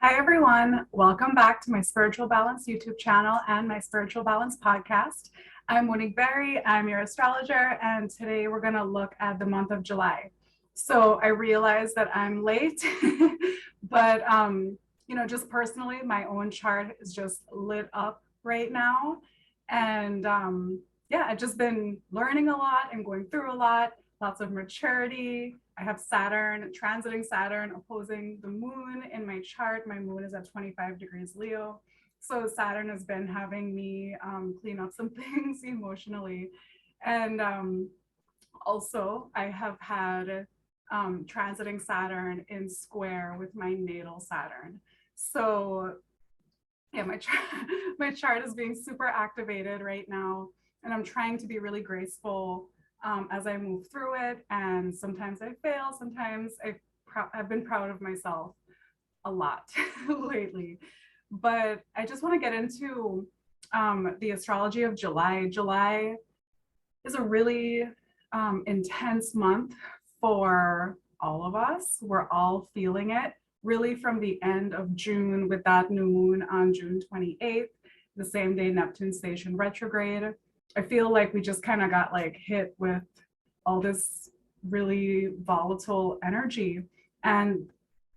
Hi, everyone. Welcome back to my Spiritual Balance YouTube channel and my Spiritual Balance podcast. I'm Monique Berry. I'm your astrologer, and today we're going to look at the month of July. So I realize that I'm late, but just personally, my own chart is just lit up right now. And I've just been learning a lot and going through a lot, lots of maturity. I have Saturn, transiting Saturn, opposing the moon in my chart. My moon is at 25 degrees Leo. So Saturn has been having me clean up some things emotionally. And also, I have had transiting Saturn in square with my natal Saturn. So yeah, my chart is being super activated right now. And I'm trying to be really graceful as I move through it. And sometimes I fail, sometimes I've been proud of myself a lot lately. But I just want to get into the astrology of July. July is a really intense month for all of us. We're all feeling it really from the end of June with that new moon on June 28th, the same day Neptune station retrograde. I feel like we just kind of got like hit with all this really volatile energy. And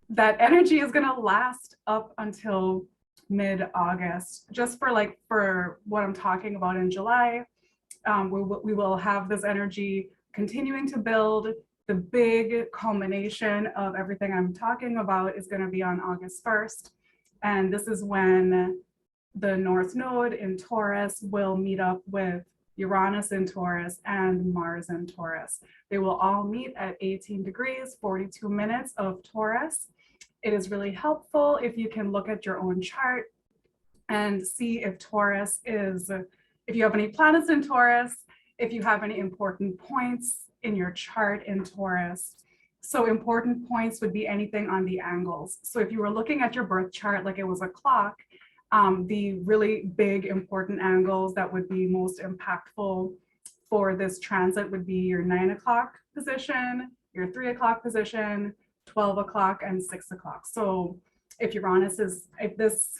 that energy is going to last up until mid-August, just for what I'm talking about in July. We will have this energy continuing to build. The big culmination of everything I'm talking about is going to be on August 1st. And this is when the North Node in Taurus will meet up with Uranus in Taurus and Mars in Taurus. They will all meet at 18 degrees, 42 minutes of Taurus. It is really helpful if you can look at your own chart and see if you have any planets in Taurus, if you have any important points in your chart in Taurus. So important points would be anything on the angles. So if you were looking at your birth chart like it was a clock, the really big important angles that would be most impactful for this transit would be your 9 o'clock position, your 3 o'clock position, 12 o'clock, and 6 o'clock. So if this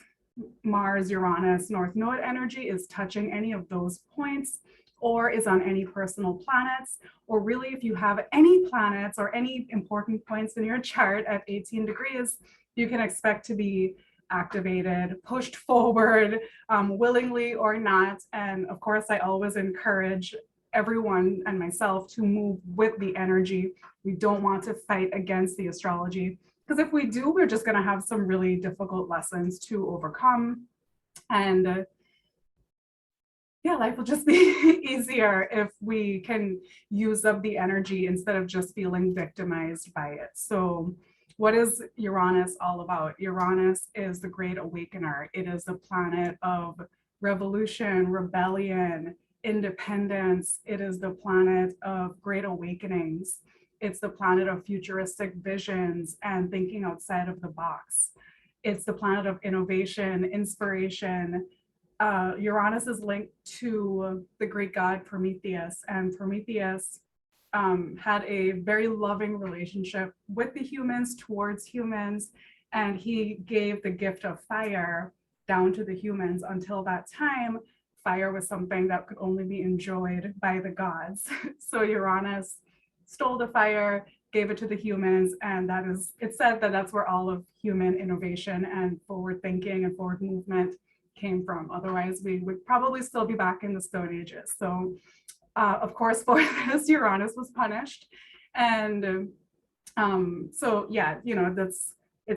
Mars, Uranus, North Node energy is touching any of those points, or is on any personal planets, or really if you have any planets or any important points in your chart at 18 degrees, you can expect to be activated, pushed forward, willingly or not. And of course, I always encourage everyone and myself to move with the energy. We don't want to fight against the astrology, because if we do, we're just going to have some really difficult lessons to overcome. And life will just be easier if we can use up the energy instead of just feeling victimized by it. So what is Uranus all about? Uranus is the great awakener. It is the planet of revolution, rebellion, independence. It is the planet of great awakenings. It's the planet of futuristic visions and thinking outside of the box. It's the planet of innovation, inspiration. Uranus is linked to the Greek god Prometheus, and Prometheus had a very loving relationship with the humans, towards humans, and he gave the gift of fire down to the humans. Until that time, fire was something that could only be enjoyed by the gods. So Uranus stole the fire, gave it to the humans, and it's said that that's where all of human innovation and forward thinking and forward movement came from. Otherwise, we would probably still be back in the Stone Ages. So of course, for this, Uranus was punished. And it's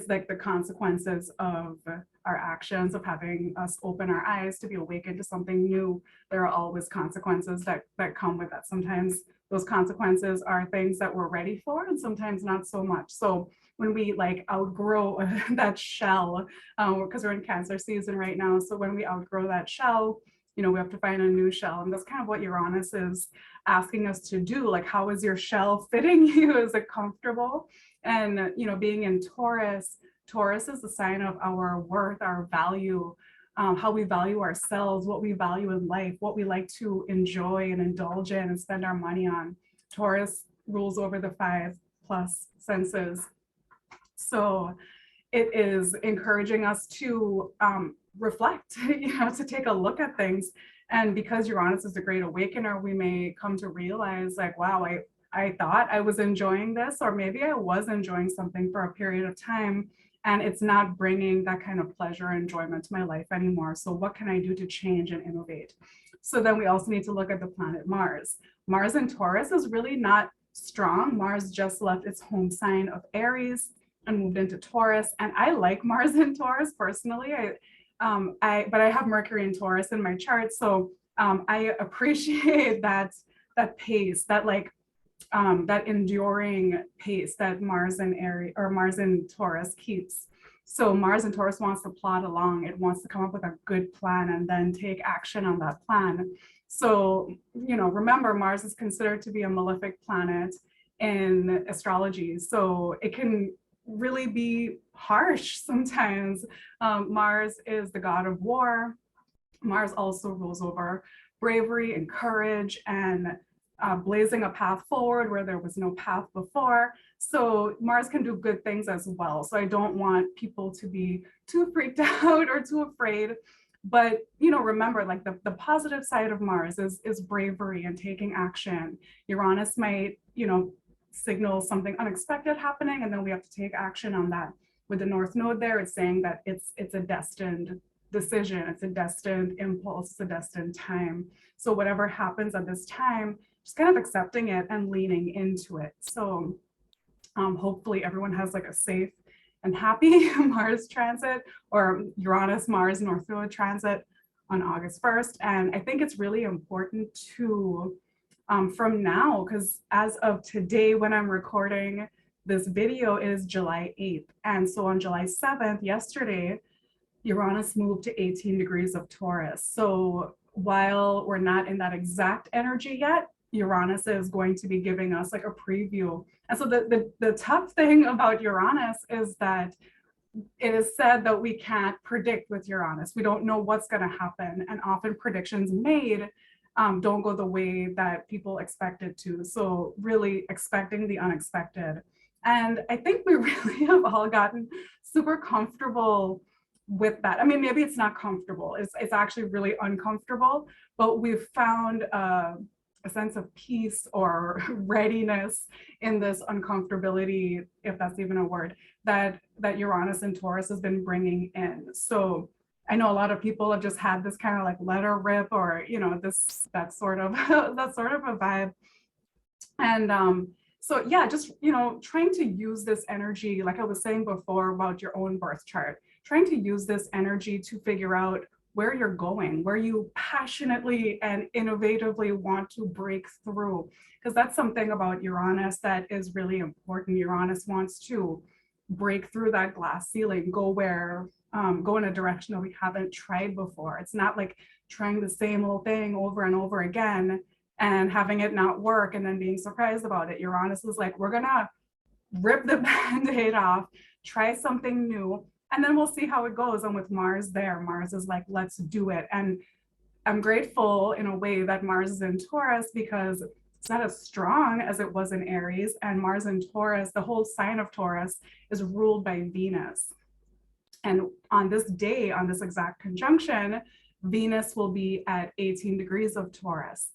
like the consequences of our actions, of having us open our eyes to be awakened to something new. There are always consequences that come with that. Sometimes those consequences are things that we're ready for, and sometimes not so much. So when we outgrow that shell, because we're in Cancer season right now, so when we outgrow that shell, we have to find a new shell. And that's kind of what Uranus is asking us to do. Like, how is your shell fitting you? Is it comfortable? And, being in Taurus is the sign of our worth, our value, how we value ourselves, what we value in life, what we like to enjoy and indulge in and spend our money on. Taurus rules over the 5+ senses. So it is encouraging us to reflect, to take a look at things. And because Uranus is a great awakener, we may come to realize like, wow, I thought I was enjoying this, or maybe I was enjoying something for a period of time, and it's not bringing that kind of pleasure and enjoyment to my life anymore. So what can I do to change and innovate? So then we also need to look at the planet Mars. Mars in Taurus is really not strong. Mars just left its home sign of Aries and moved into Taurus. And I like Mars in Taurus personally. But I have Mercury in Taurus in my chart, so I appreciate that pace, that enduring pace that Mars in Aries or Mars in Taurus keeps. So Mars in Taurus wants to plod along. It wants to come up with a good plan and then take action on that plan. So, remember, Mars is considered to be a malefic planet in astrology. So it can really be harsh sometimes. Mars is the god of war. Mars also rules over bravery and courage and blazing a path forward where there was no path before. So Mars can do good things as well. So I don't want people to be too freaked out or too afraid. But remember, like the positive side of Mars is bravery and taking action. Uranus might, signal something unexpected happening, and then we have to take action on that. With the North Node there, it's saying that it's a destined decision, it's a destined impulse, it's a destined time. So whatever happens at this time, just kind of accepting it and leaning into it. So hopefully everyone has like a safe and happy Mars transit, or Uranus Mars North Node transit on August 1st. And I think it's really important to from now, because as of today, when I'm recording this video, is July 8th. And so on July 7th, yesterday, Uranus moved to 18 degrees of Taurus. So while we're not in that exact energy yet, Uranus is going to be giving us like a preview. And so the tough thing about Uranus is that it is said that we can't predict with Uranus. We don't know what's going to happen. And often predictions made don't go the way that people expect it to. So really expecting the unexpected. And I think we really have all gotten super comfortable with that. I mean, maybe it's not comfortable. It's actually really uncomfortable, but we've found a sense of peace or readiness in this uncomfortability, if that's even a word, that Uranus and Taurus has been bringing in. So I know a lot of people have just had this kind of like let her rip, or that sort of that sort of a vibe. And so yeah, just trying to use this energy, like I was saying before about your own birth chart, trying to use this energy to figure out where you're going, where you passionately and innovatively want to break through, because that's something about Uranus that is really important. Uranus wants to break through that glass ceiling, go in a direction that we haven't tried before. It's not like trying the same old thing over and over again and having it not work and then being surprised about it. Uranus is like, we're gonna rip the band-aid off, try something new, and then we'll see how it goes. And with Mars there, Mars is like, let's do it. And I'm grateful in a way that Mars is in Taurus, because it's not as strong as it was in Aries. And Mars in Taurus, the whole sign of Taurus, is ruled by Venus. And on this day, on this exact conjunction, Venus will be at 18 degrees of Taurus.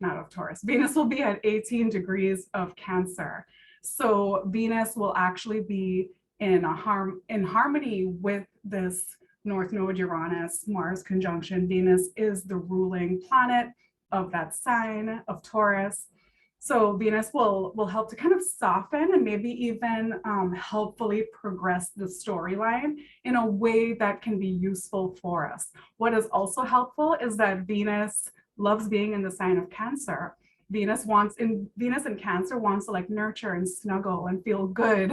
Not of Taurus. Venus will be at 18 degrees of Cancer. So Venus will actually be in harmony with this North Node Uranus Mars conjunction. Venus is the ruling planet of that sign of Taurus. So Venus will help to kind of soften and maybe even helpfully progress the storyline in a way that can be useful for us. What is also helpful is that Venus loves being in the sign of Cancer. Venus in Cancer wants to like nurture and snuggle and feel good.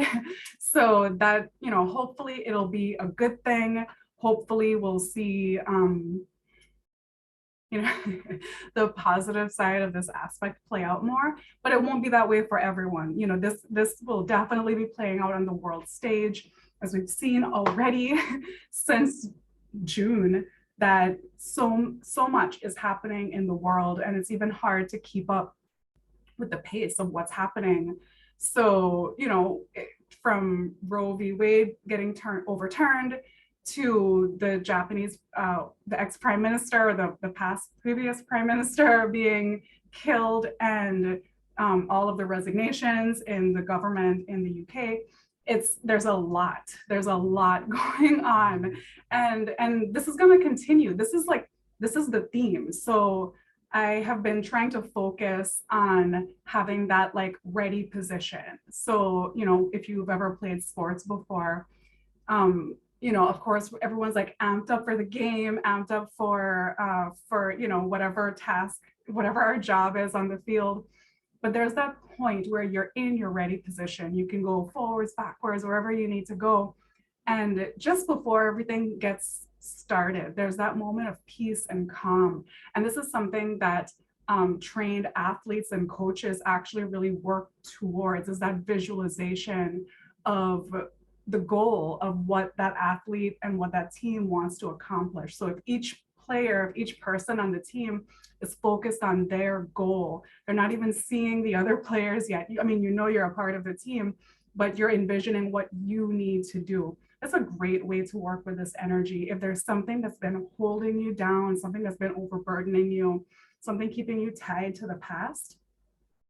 So that, hopefully it'll be a good thing. Hopefully we'll see the positive side of this aspect play out more, but it won't be that way for everyone. This will definitely be playing out on the world stage, as we've seen already since June, that so much is happening in the world, and it's even hard to keep up with the pace of what's happening. So, from Roe v. Wade getting overturned to the Japanese, the ex-prime minister, or the previous prime minister being killed, and all of the resignations in the government in the UK. There's a lot going on, and this is going to continue. This is the theme. So I have been trying to focus on having that like ready position. So, if you've ever played sports before, of course, everyone's like amped up for the game, amped up for whatever task, whatever our job is on the field. But there's that point where you're in your ready position. You can go forwards, backwards, wherever you need to go. And just before everything gets started, there's that moment of peace and calm. And this is something that trained athletes and coaches actually really work towards, is that visualization of the goal of what that athlete and what that team wants to accomplish. So if each player, if each person on the team is focused on their goal, they're not even seeing the other players yet. I mean, you're a part of the team, but you're envisioning what you need to do. That's a great way to work with this energy. If there's something that's been holding you down, something that's been overburdening you, something keeping you tied to the past,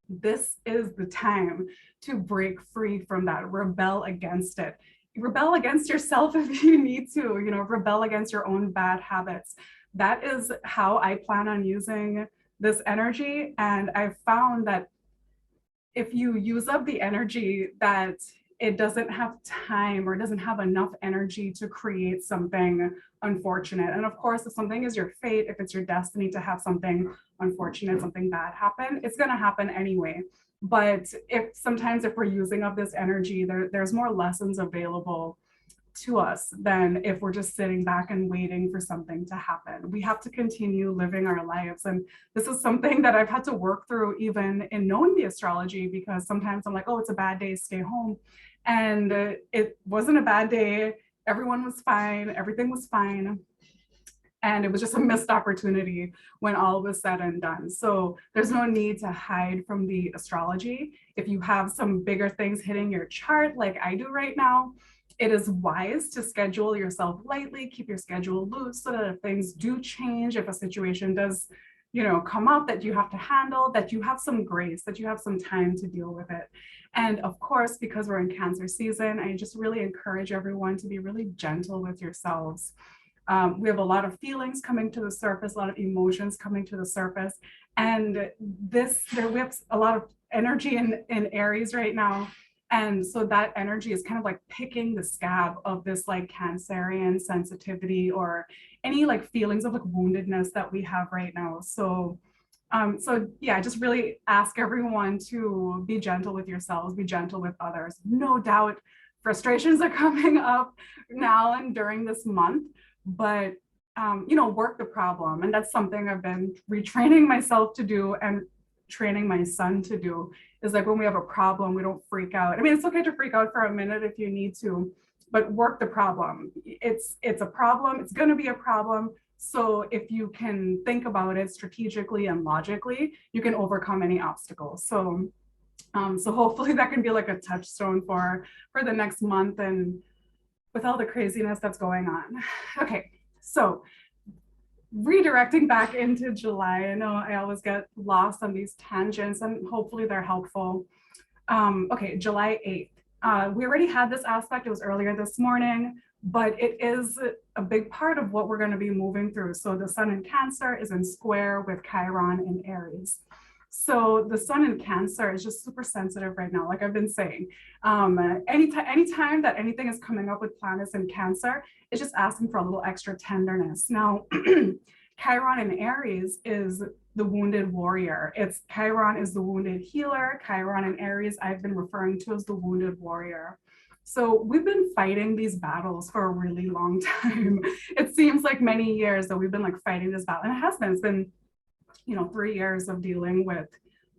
this is the time to break free from that. Rebel against it. Rebel against yourself if you need to, rebel against your own bad habits. That is how I plan on using this energy. And I've found that if you use up the energy, that it doesn't have time or doesn't have enough energy to create something unfortunate. And of course, if something is your fate, if it's your destiny to have something unfortunate, something bad happen, it's going to happen anyway. But sometimes if we're using up this energy, there's more lessons available to us than if we're just sitting back and waiting for something to happen. We have to continue living our lives. And this is something that I've had to work through even in knowing the astrology, because sometimes I'm like, oh, it's a bad day, stay home. And it wasn't a bad day. Everyone was fine. Everything was fine. And it was just a missed opportunity when all was said and done. So there's no need to hide from the astrology. If you have some bigger things hitting your chart, like I do right now, it is wise to schedule yourself lightly, keep your schedule loose, so that if things do change, if a situation does, come up that you have to handle, that you have some grace, that you have some time to deal with it. And of course, because we're in Cancer season, I just really encourage everyone to be really gentle with yourselves. We have a lot of feelings coming to the surface, a lot of emotions coming to the surface. And we have a lot of energy in Aries right now. And so that energy is kind of like picking the scab of this like Cancerian sensitivity or any like feelings of like woundedness that we have right now. So yeah, I just really ask everyone to be gentle with yourselves, be gentle with others. No doubt frustrations are coming up now and during this month, but work the problem. And that's something I've been retraining myself to do and training my son to do, is like when we have a problem, we don't freak out. I mean, it's okay to freak out for a minute if you need to, but work the problem. It's a problem. It's going to be a problem. So if you can think about it strategically and logically, you can overcome any obstacles. So hopefully that can be like a touchstone for the next month, and with all the craziness that's going on. Okay, so redirecting back into July. I know I always get lost on these tangents, and hopefully they're helpful. Okay, July 8th. We already had this aspect. It was earlier this morning, but it is a big part of what we're going to be moving through. So the sun in Cancer is in square with Chiron in Aries. So the sun in Cancer is just super sensitive right now, like I've been saying. Anytime that anything is coming up with planets in Cancer, it's just asking for a little extra tenderness. Now, Chiron in Aries is the wounded warrior. Chiron is the wounded healer. Chiron in Aries, I've been referring to as the wounded warrior. So we've been fighting these battles for a really long time. It seems like many years that we've been like fighting this battle, and it has been. It's been 3 years of dealing with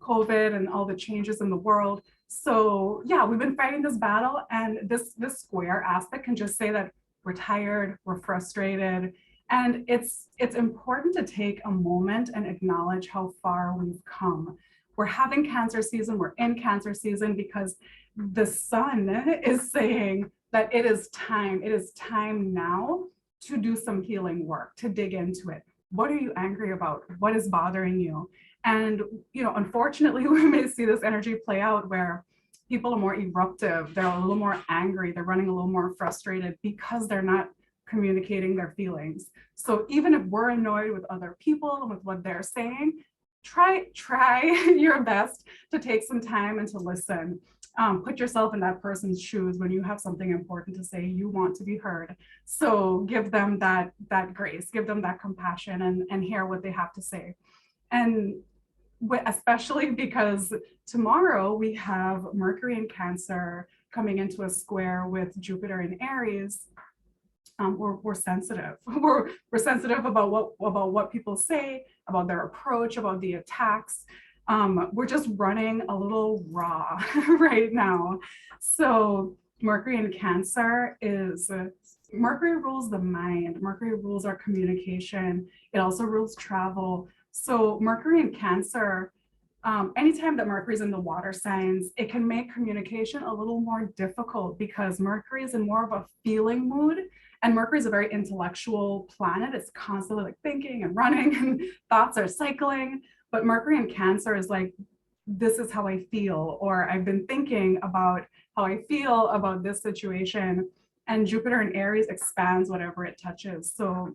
COVID and all the changes in the world. So yeah, we've been fighting this battle, and this square aspect can just say that we're tired, we're frustrated, and it's important to take a moment and acknowledge how far we've come. We're having Cancer season, we're in Cancer season because the sun is saying that it is time now to do some healing work, to dig into it. What are you angry about? What is bothering you? And, unfortunately, we may see this energy play out where people are more eruptive, they're a little more angry, they're running a little more frustrated because they're not communicating their feelings. So even if we're annoyed with other people and with what they're saying, try your best to take some time and to listen. Put yourself in that person's shoes when you have something important to say. You want to be heard, so give them that grace, give them that compassion, and hear what they have to say. And especially because tomorrow we have Mercury in Cancer coming into a square with Jupiter in Aries. We're sensitive. We're sensitive about what people say, about their approach, about the attacks. We're just running a little raw right now. So Mercury in Cancer is Mercury rules the mind. Mercury rules our communication. It also rules travel. So Mercury in Cancer, anytime that Mercury is in the water signs, it can make communication a little more difficult because Mercury is in more of a feeling mood. And Mercury is a very intellectual planet. It's constantly like thinking and running and thoughts are cycling. But Mercury in Cancer is like, this is how I feel, or I've been thinking about how I feel about this situation. And Jupiter in Aries expands whatever it touches. So,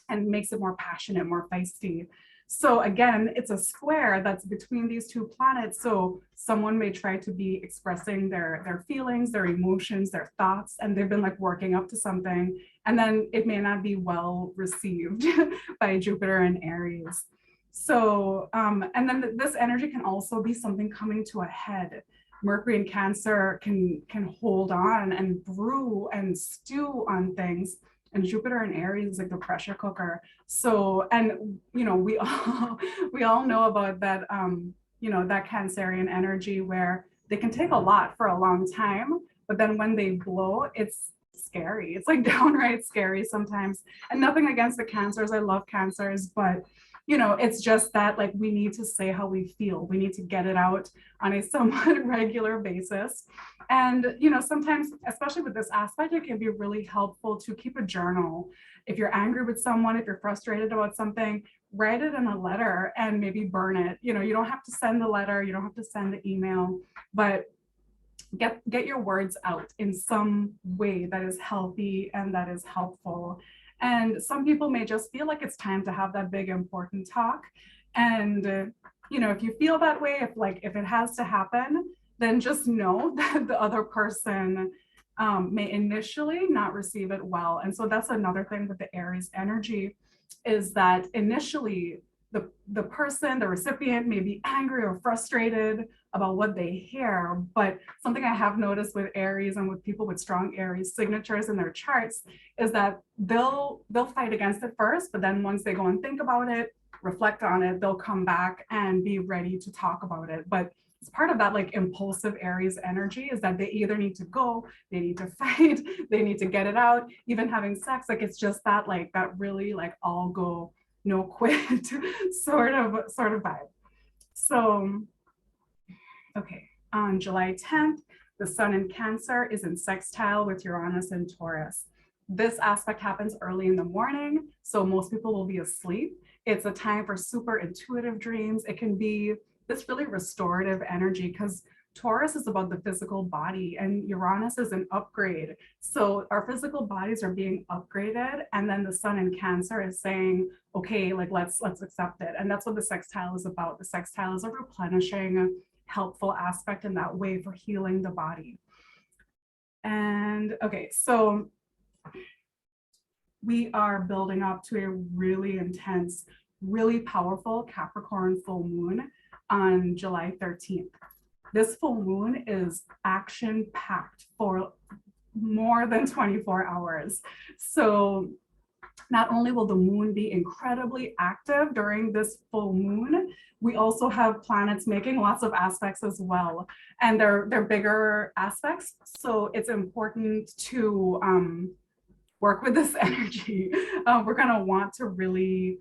and makes it more passionate, more feisty. So again, it's a square that's between these two planets. So someone may try to be expressing their feelings, their emotions, their thoughts, and they've been like working up to something. And then it may not be well received by Jupiter and Aries. So, and then this energy can also be something coming to a head. Mercury in Cancer can hold on and brew and stew on things. And Jupiter in Aries is like the pressure cooker. So, and we all know about that, that Cancerian energy where they can take a lot for a long time, but then when they blow, it's scary. It's like downright scary sometimes. And nothing against the Cancers. I love Cancers, but it's just that like we need to say how we feel. We need to get it out on a somewhat regular basis. And, sometimes, especially with this aspect, it can be really helpful to keep a journal. If you're angry with someone, if you're frustrated about something, write it in a letter and maybe burn it. You don't have to send the letter, you don't have to send the email, but get your words out in some way that is healthy and that is helpful. And some people may just feel like it's time to have that big important talk. And if you feel that way, if it has to happen, then just know that the other person may initially not receive it well. And so that's another thing with the Aries energy, is that initially the person, the recipient, may be angry or frustrated about what they hear. But something I have noticed with Aries and with people with strong Aries signatures in their charts is that they'll fight against it first, but then once they go and think about it, reflect on it, they'll come back and be ready to talk about it. But it's part of that like impulsive Aries energy, is that they either need to go, they need to fight, they need to get it out, even having sex. Like it's just that like that really like all go, no quit sort of vibe. So, okay, on July 10th, the sun in Cancer is in sextile with Uranus and Taurus. This aspect happens early in the morning, so most people will be asleep. It's a time for super intuitive dreams. It can be this really restorative energy because Taurus is about the physical body and Uranus is an upgrade. So our physical bodies are being upgraded, and then the sun in Cancer is saying, okay, like let's accept it. And that's what the sextile is about. The sextile is a replenishing, helpful aspect in that way for healing the body. And okay, so we are building up to a really intense, really powerful Capricorn full moon on July 13th. This full moon is action-packed for more than 24 hours. So not only will the moon be incredibly active during this full moon, we also have planets making lots of aspects as well. And they're bigger aspects. So it's important to work with this energy. We're gonna want to really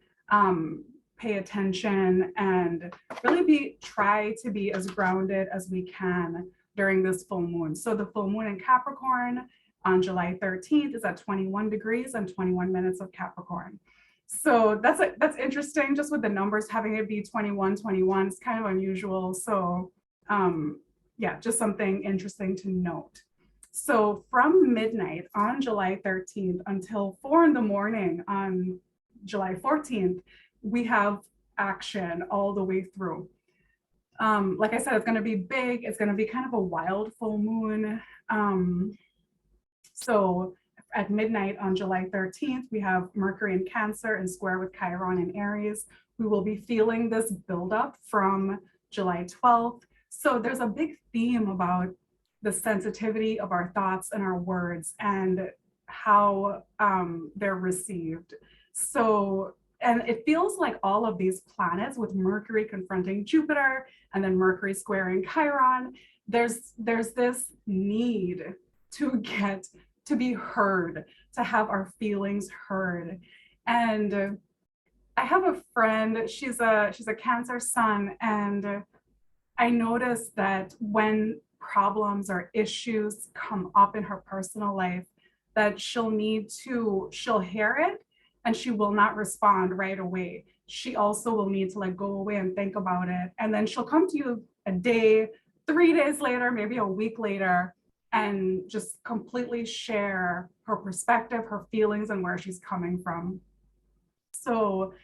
pay attention and really try to be as grounded as we can during this full moon. So the full moon in Capricorn on July 13th is at 21 degrees and 21 minutes of Capricorn. So that's interesting, just with the numbers having it be 21, 21, it's kind of unusual. So yeah, just something interesting to note. So from midnight on July 13th until 4 in the morning on July 14th, we have action all the way through. Like I said, it's going to be big. It's going to be kind of a wild full moon. So at midnight on July 13th, we have Mercury in Cancer and square with Chiron in Aries. We will be feeling this buildup from July 12th. So there's a big theme about the sensitivity of our thoughts and our words and how they're received. So, and it feels like all of these planets with Mercury confronting Jupiter and then Mercury squaring Chiron, there's this need to be heard, to have our feelings heard. And I have a friend, she's a Cancer sun, and I noticed that when problems or issues come up in her personal life, that she'll hear it and she will not respond right away. She also will need to go away and think about it. And then she'll come to you a day, 3 days later, maybe a week later, and just completely share her perspective, her feelings, and where she's coming from. So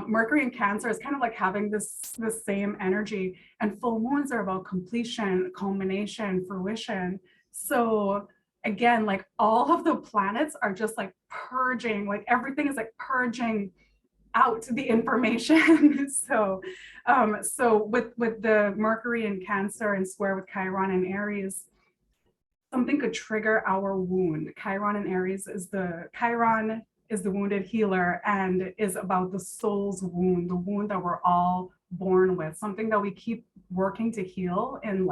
Mercury in Cancer is kind of like having this same energy, and full moons are about completion, culmination, fruition. So again, all of the planets are just purging, everything is purging out the information. So with the Mercury in Cancer and square with Chiron and Aries, something could trigger our wound. Chiron and Aries Chiron is the wounded healer and is about the soul's wound, the wound that we're all born with, something that we keep working to heal in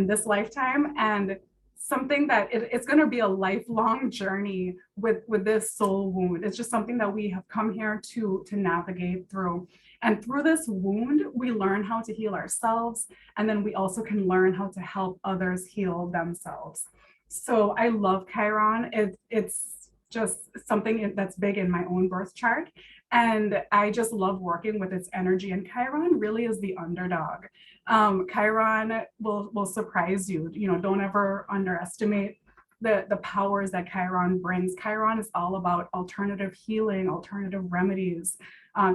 this lifetime, and something that it's going to be a lifelong journey with this soul wound. It's just something that we have come here to navigate through. And through this wound, we learn how to heal ourselves, and then we also can learn how to help others heal themselves. So I love Chiron. It's just something that's big in my own birth chart. And I just love working with its energy. And Chiron really is the underdog. Chiron will surprise you. Don't ever underestimate the powers that Chiron brings. Chiron is all about alternative healing, alternative remedies,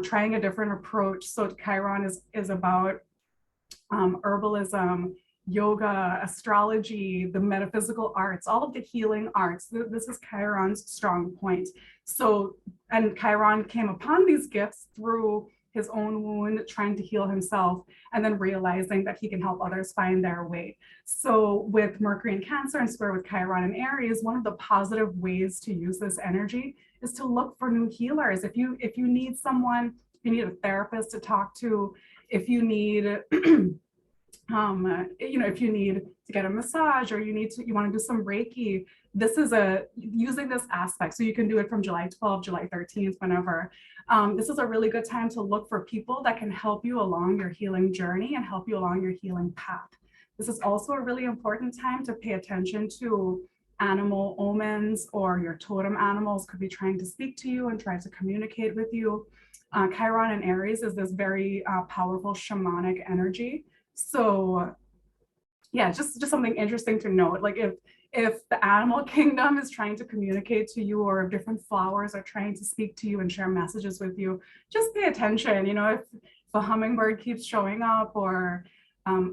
trying a different approach. So Chiron is about herbalism, yoga, astrology, the metaphysical arts, all of the healing arts. This is Chiron's strong point. So, and Chiron came upon these gifts through his own wound, trying to heal himself, and then realizing that he can help others find their way. So with Mercury in Cancer and square with Chiron and Aries, one of the positive ways to use this energy is to look for new healers. If you need someone, if you need a therapist to talk to, if you need if you need to get a massage, or you want to do some Reiki, this is using this aspect. So you can do it from July 12th, July 13th, whenever. This is a really good time to look for people that can help you along your healing journey and help you along your healing path. This is also a really important time to pay attention to animal omens, or your totem animals could be trying to speak to you and try to communicate with you. Chiron and Aries is this very powerful shamanic energy. So yeah, just something interesting to note. If the animal kingdom is trying to communicate to you, or if different flowers are trying to speak to you and share messages with you, just pay attention. If a hummingbird keeps showing up, or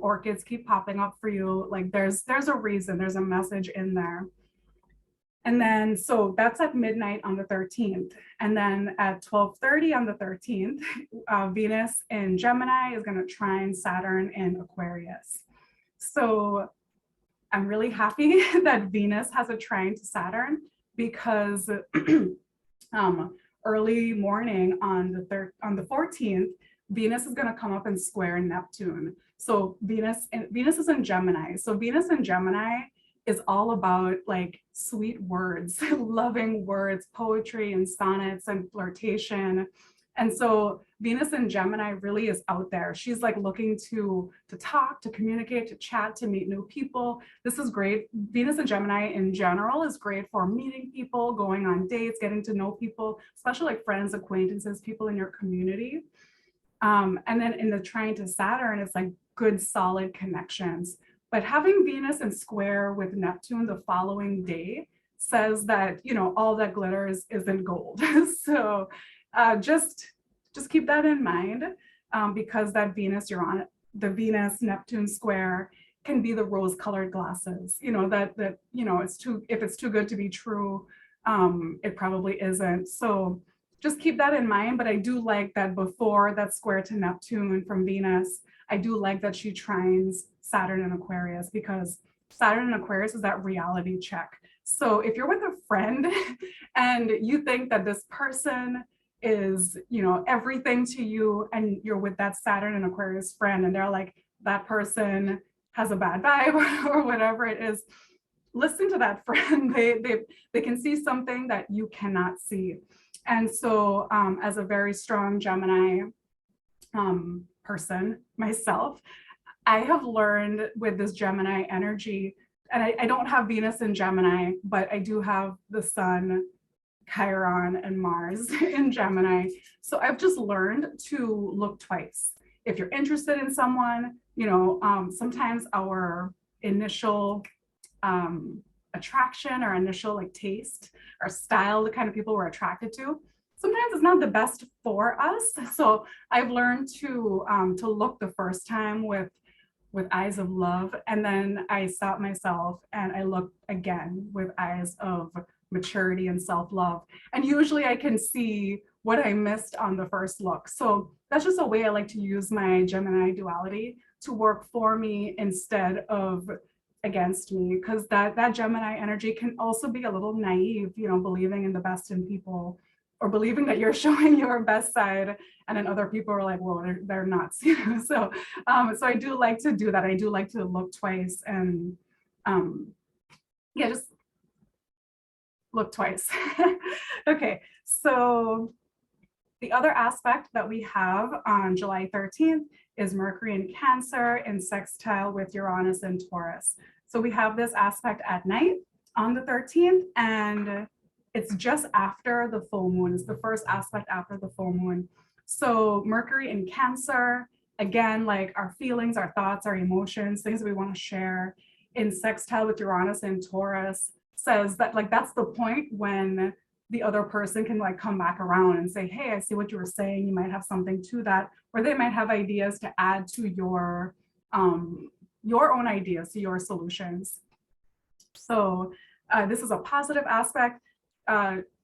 orchids keep popping up for you, there's a reason, there's a message in there. And then, so that's at midnight on the 13th. And then at 12:30 on the 13th, Venus in Gemini is going to trine Saturn in Aquarius. So I'm really happy that Venus has a trine to Saturn, because early morning on the 14th, Venus is going to come up and square Neptune. So Venus is in Gemini. So Venus in Gemini is all about sweet words, loving words, poetry and sonnets and flirtation. And so Venus in Gemini really is out there. She's like looking to talk, to communicate, to chat, to meet new people. This is great. Venus in Gemini in general is great for meeting people, going on dates, getting to know people, especially like friends, acquaintances, people in your community. And then in the trine to Saturn, it's like good, solid connections. But having Venus in square with Neptune the following day says that, you know, all that glitters isn't gold. So just keep that in mind, because that Venus, the Venus Neptune square can be the rose colored glasses, you know, that you know, if it's too good to be true, it probably isn't. So just keep that in mind. But I do like that before that square to Neptune from Venus, I do like that she trines Saturn in Aquarius, because Saturn in Aquarius is that reality check. So if you're with a friend and you think that this person is, you know, everything to you, and you're with that Saturn and Aquarius friend and they're like, that person has a bad vibe or whatever it is, listen to that friend. They can see something that you cannot see. And so as a very strong Gemini person myself, I have learned with this Gemini energy, and I don't have Venus in Gemini, but I do have the Sun, Chiron, and Mars in Gemini. So I've just learned to look twice. If you're interested in someone, you know, sometimes our initial attraction, our initial like taste, our style, the kind of people we're attracted to, sometimes it's not the best for us. So I've learned to look the first time with eyes of love, and then I stop myself and I look again with eyes of maturity and self-love. And usually I can see what I missed on the first look. So that's just a way I like to use my Gemini duality to work for me instead of against me, because that Gemini energy can also be a little naive, you know, believing in the best in people, or believing that you're showing your best side, and then other people are like, well, they're nuts, you know. So I do like to do that. I do like to look twice, and yeah, just look twice. Okay, so the other aspect that we have on July 13th is Mercury in Cancer in sextile with Uranus in Taurus. So we have this aspect at night on the 13th, and it's just after the full moon. It's the first aspect after the full moon. So Mercury in Cancer, again, like our feelings, our thoughts, our emotions, things that we want to share, in sextile with Uranus in Taurus, says that like that's the point when the other person can like come back around and say, hey, I see what you were saying. You might have something to that, or they might have ideas to add to your own ideas, to your solutions. So this is a positive aspect.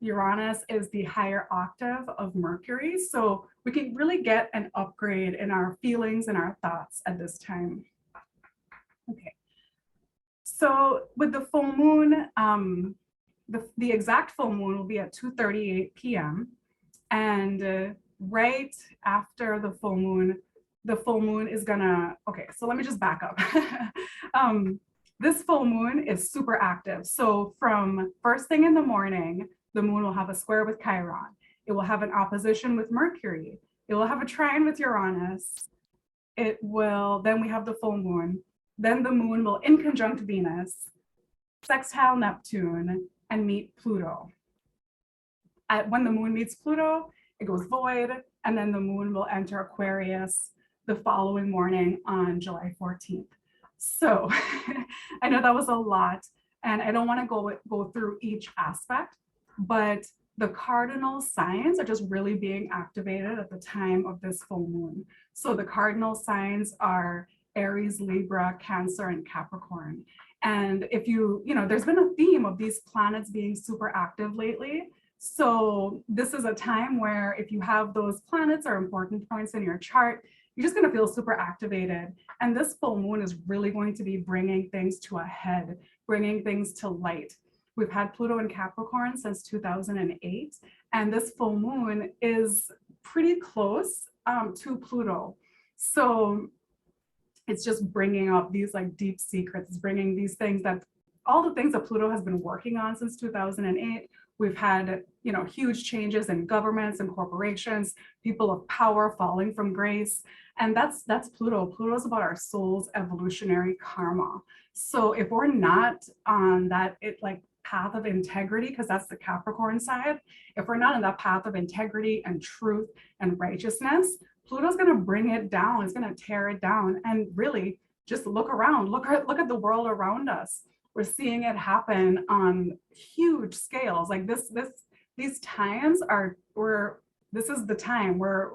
Uranus is the higher octave of Mercury, so we can really get an upgrade in our feelings and our thoughts at this time. Okay, so with the full moon, the exact full moon will be at 2:38 p.m. and right after the full moon is gonna, okay, so let me just back up. This full moon is super active. So from first thing in the morning, the moon will have a square with Chiron. It will have an opposition with Mercury. It will have a trine with Uranus. Then we have the full moon. Then the moon will in conjunct Venus, sextile Neptune, and meet Pluto. When the moon meets Pluto, it goes void, and then the moon will enter Aquarius the following morning on July 14th. So I know that was a lot, and I don't want to go through each aspect, but the cardinal signs are just really being activated at the time of this full moon. So the cardinal signs are Aries, Libra, Cancer, and Capricorn. And if you know, there's been a theme of these planets being super active lately. So this is a time where if you have those planets or important points in your chart, you're just going to feel super activated. And this full moon is really going to be bringing things to a head, bringing things to light. We've had Pluto in Capricorn since 2008, and this full moon is pretty close to Pluto. So it's just bringing up these like deep secrets, bringing these things that all the things that Pluto has been working on since 2008. We've had, huge changes in governments and corporations, people of power falling from grace. And that's Pluto. Pluto is about our soul's evolutionary karma. So if we're not on that path of integrity, because that's the Capricorn side, if we're not on that path of integrity and truth and righteousness, Pluto's going to bring it down. It's going to tear it down. And really, just look around. Look at the world around us. We're seeing it happen on huge scales. Like these times this is the time we're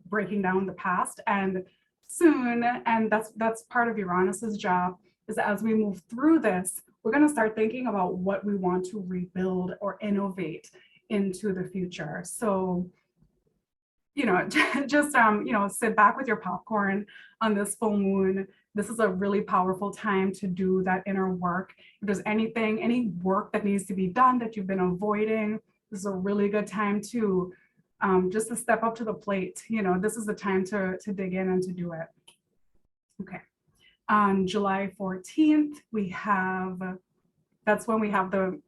breaking down the past, and soon, and that's part of Uranus's job, is that as we move through this, we're going to start thinking about what we want to rebuild or innovate into the future. So, just sit back with your popcorn on this full moon. This is a really powerful time to do that inner work. If there's any work that needs to be done that you've been avoiding, this is a really good time to just to step up to the plate. This is the time to dig in and to do it. Okay. On July 14th, that's when we have the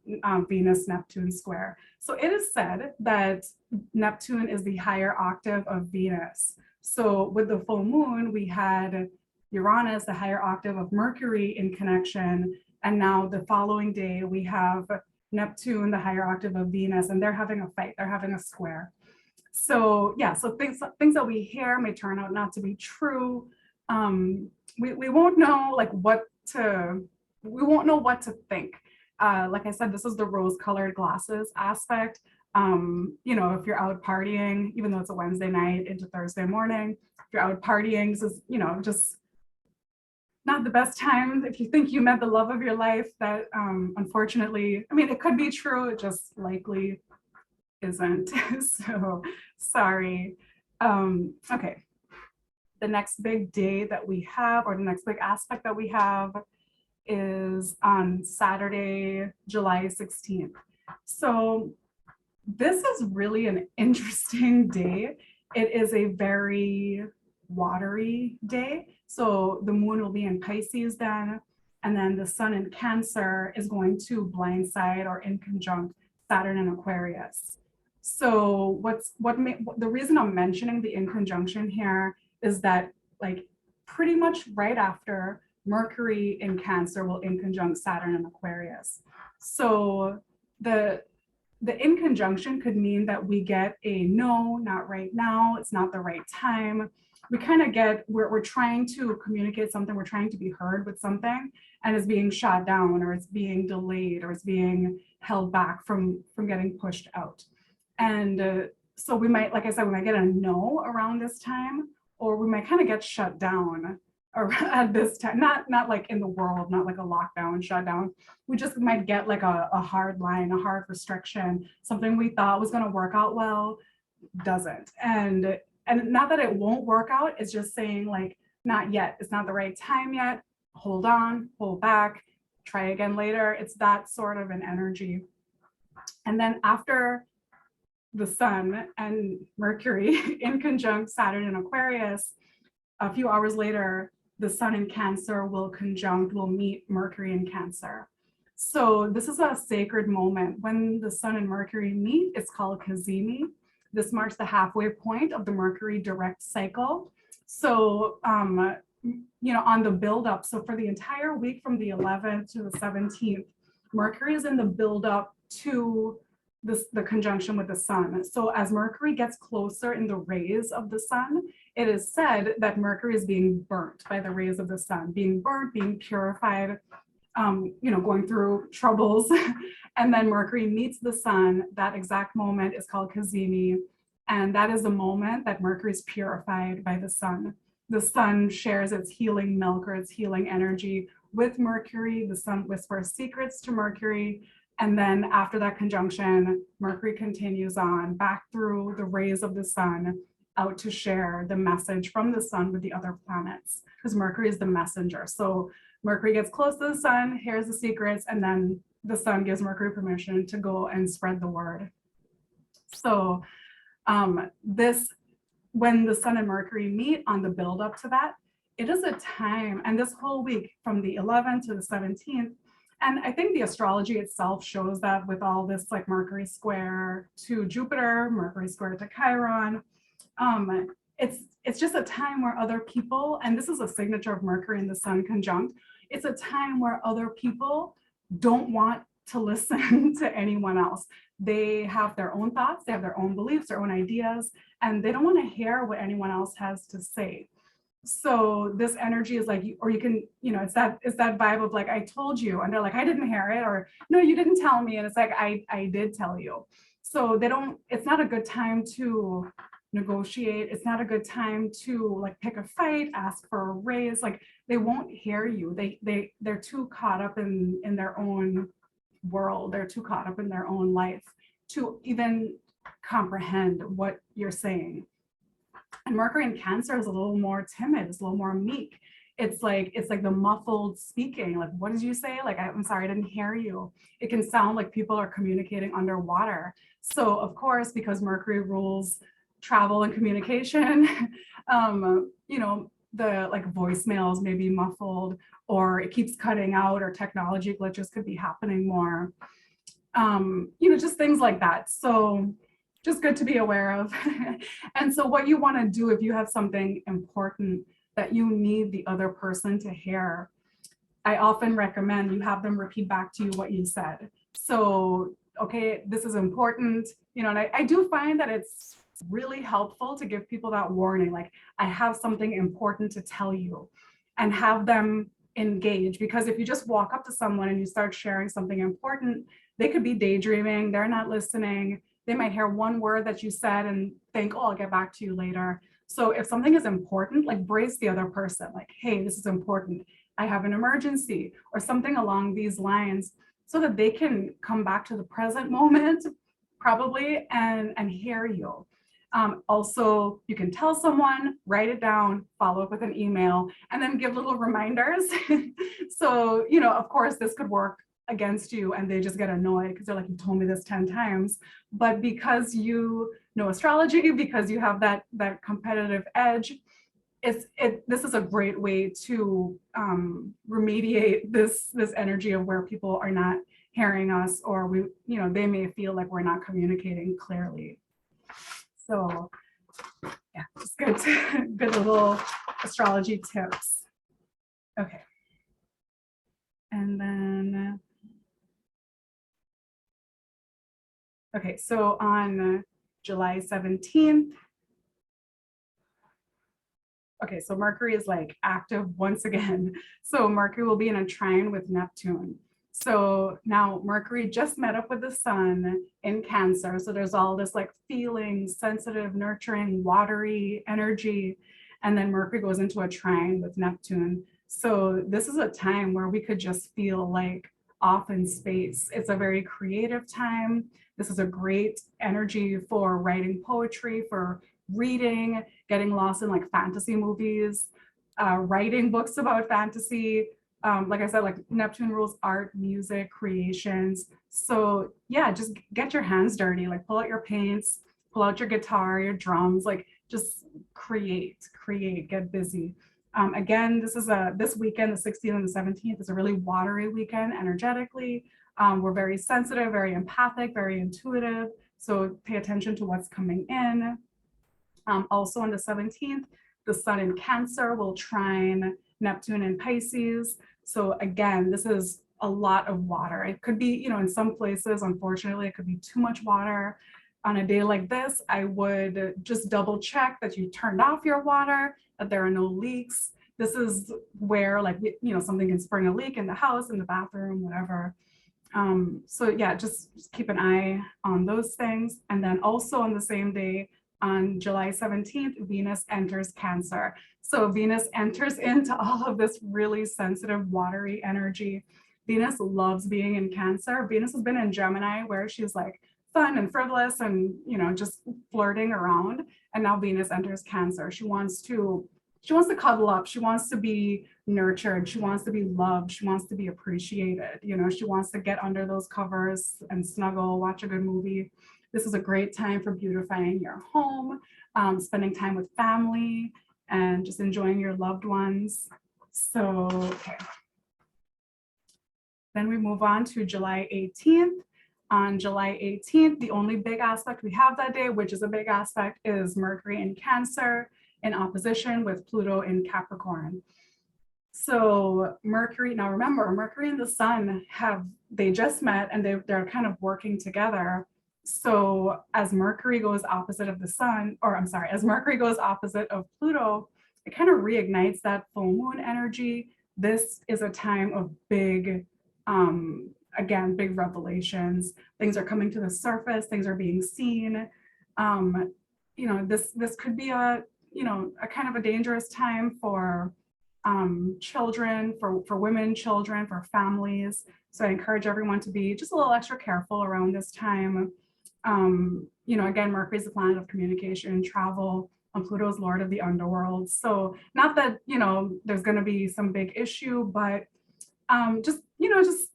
Venus-Neptune square. So it is said that Neptune is the higher octave of Venus. So with the full moon, we had Uranus, the higher octave of Mercury in connection. And now the following day, we have Neptune, the higher octave of Venus, and they're having a fight, they're having a square. So yeah, so things that we hear may turn out not to be true. We won't know we won't know what to think. Like I said, this is the rose-colored glasses aspect. If you're out partying, even though it's a Wednesday night into Thursday morning, if you're out partying, this is, just not the best time. If you think you met the love of your life, that unfortunately, it could be true, it just likely isn't. So sorry. Okay. The next big day that we have, or the next big aspect that we have, is on Saturday, July 16th. So this is really an interesting day. It is a very watery day. So the moon will be in Pisces then, and then the sun in Cancer is going to blindside or in conjunct Saturn in Aquarius. So the reason I'm mentioning the in conjunction here is that pretty much right after, Mercury in Cancer will in conjunct Saturn in Aquarius. So the in conjunction could mean that we get a no, not right now, it's not the right time. We kind of we're trying to communicate something, we're trying to be heard with something, and it's being shot down, or it's being delayed, or it's being held back from getting pushed out. And so we might, like I said, we might get a no around this time, or we might kind of get shut down at this time, not like in the world, not like a lockdown, shutdown. We just might get like a hard line, a hard restriction, something we thought was going to work out well, doesn't. And not that it won't work out, it's just saying not yet, it's not the right time yet, hold on, hold back, try again later. It's that sort of an energy. And then after the sun and Mercury in conjunct Saturn in Aquarius, a few hours later, the sun in Cancer will meet Mercury in Cancer. So this is a sacred moment. When the sun and Mercury meet, it's called Cazimi. This marks the halfway point of the Mercury direct cycle. So, on the buildup, so for the entire week from the 11th to the 17th, Mercury is in the buildup to the conjunction with the sun. So as Mercury gets closer in the rays of the sun, it is said that Mercury is being burnt by the rays of the sun, being burnt, being purified, going through troubles. And then Mercury meets the sun. That exact moment is called Cazimi. And that is the moment that Mercury is purified by the sun. The sun shares its healing milk or its healing energy with Mercury. The sun whispers secrets to Mercury. And then after that conjunction, Mercury continues on back through the rays of the sun out to share the message from the sun with the other planets, because Mercury is the messenger. So Mercury gets close to the sun, hears the secrets, and then the sun gives Mercury permission to go and spread the word. So when the sun and Mercury meet on the build up to that, it is a time, and this whole week from the 11th to the 17th, And I think the astrology itself shows that with all this like Mercury square to Jupiter, Mercury square to Chiron, it's just a time where other people, and this is a signature of Mercury and the Sun conjunct, it's a time where other people don't want to listen to anyone else. They have their own thoughts, they have their own beliefs, their own ideas, and they don't want to hear what anyone else has to say. So this energy is like, or you can, it's that vibe of like, I told you, and they're like, I didn't hear it, or no, you didn't tell me. And it's like, I did tell you. So it's not a good time to negotiate. It's not a good time to like pick a fight, ask for a raise. Like they won't hear you. They're too caught up in their own world. They're too caught up in their own life to even comprehend what you're saying. And Mercury in Cancer is a little more timid, it's a little more meek. It's like the muffled speaking, like, what did you say? Like, I'm sorry, I didn't hear you. It can sound like people are communicating underwater. So of course, because Mercury rules travel and communication, the like voicemails may be muffled, or it keeps cutting out, or technology glitches could be happening more. Just things like that. So just good to be aware of. And so what you want to do if you have something important that you need the other person to hear, I often recommend you have them repeat back to you what you said. So, okay, this is important, and I do find that it's really helpful to give people that warning, like, I have something important to tell you, and have them engage. Because if you just walk up to someone and you start sharing something important, they could be daydreaming, they're not listening. They might hear one word that you said and think, oh, I'll get back to you later. So if something is important, like brace the other person, like, hey, this is important. I have an emergency, or something along these lines, so that they can come back to the present moment, probably, and hear you. Also, you can tell someone, write it down, follow up with an email, and then give little reminders. So, of course, this could work against you, and they just get annoyed because they're like, you told me this 10 times. But because you know astrology, because you have that competitive edge, this is a great way to remediate this energy of where people are not hearing us, or they may feel like we're not communicating clearly. So yeah, just good little astrology tips. Okay. And then okay, so on July 17th, okay, so Mercury is like active once again. So Mercury will be in a trine with Neptune. So now Mercury just met up with the Sun in Cancer. So there's all this like feeling, sensitive, nurturing, watery energy. And then Mercury goes into a trine with Neptune. So this is a time where we could just feel like off in space. It's a very creative time. This is a great energy for writing poetry, for reading, getting lost in like fantasy movies, writing books about fantasy. Like I said, like Neptune rules art, music, creations. So yeah, just get your hands dirty, like pull out your paints, pull out your guitar, your drums, like just create, get busy. Again, this weekend, the 16th and the 17th, is a really watery weekend energetically. We're very sensitive, very empathic, very intuitive. So pay attention to what's coming in. Also on the 17th, the Sun in Cancer will trine Neptune in Pisces. So again, this is a lot of water. It could be, in some places, unfortunately, it could be too much water. On a day like this, I would just double check that you turned off your water, that there are no leaks. This is where like, something can spring a leak in the house, in the bathroom, whatever. So yeah, just keep an eye on those things. And then also on the same day, on July 17th, Venus enters Cancer. So Venus enters into all of this really sensitive, watery energy. Venus loves being in Cancer. Venus has been in Gemini, where she's like fun and frivolous and, just flirting around. And now Venus enters Cancer. She wants to cuddle up. She wants to be nurtured. She wants to be loved. She wants to be appreciated. She wants to get under those covers and snuggle, watch a good movie. This is a great time for beautifying your home, spending time with family, and just enjoying your loved ones. So, okay. Then we move on to July 18th. On July 18th, the only big aspect we have that day, which is a big aspect, is Mercury in Cancer in opposition with Pluto in Capricorn. So Mercury, now remember, Mercury and the Sun they just met and they're kind of working together. So as Mercury goes opposite of the Sun, or I'm sorry, as Mercury goes opposite of Pluto, it kind of reignites that full moon energy. This is a time of big, again, big revelations. Things are coming to the surface, things are being seen. This could be a kind of a dangerous time for children, for women, children, for families. So I encourage everyone to be just a little extra careful around this time. Again, Mercury is the planet of communication, travel, and Pluto's lord of the underworld. So not that, there's going to be some big issue, but just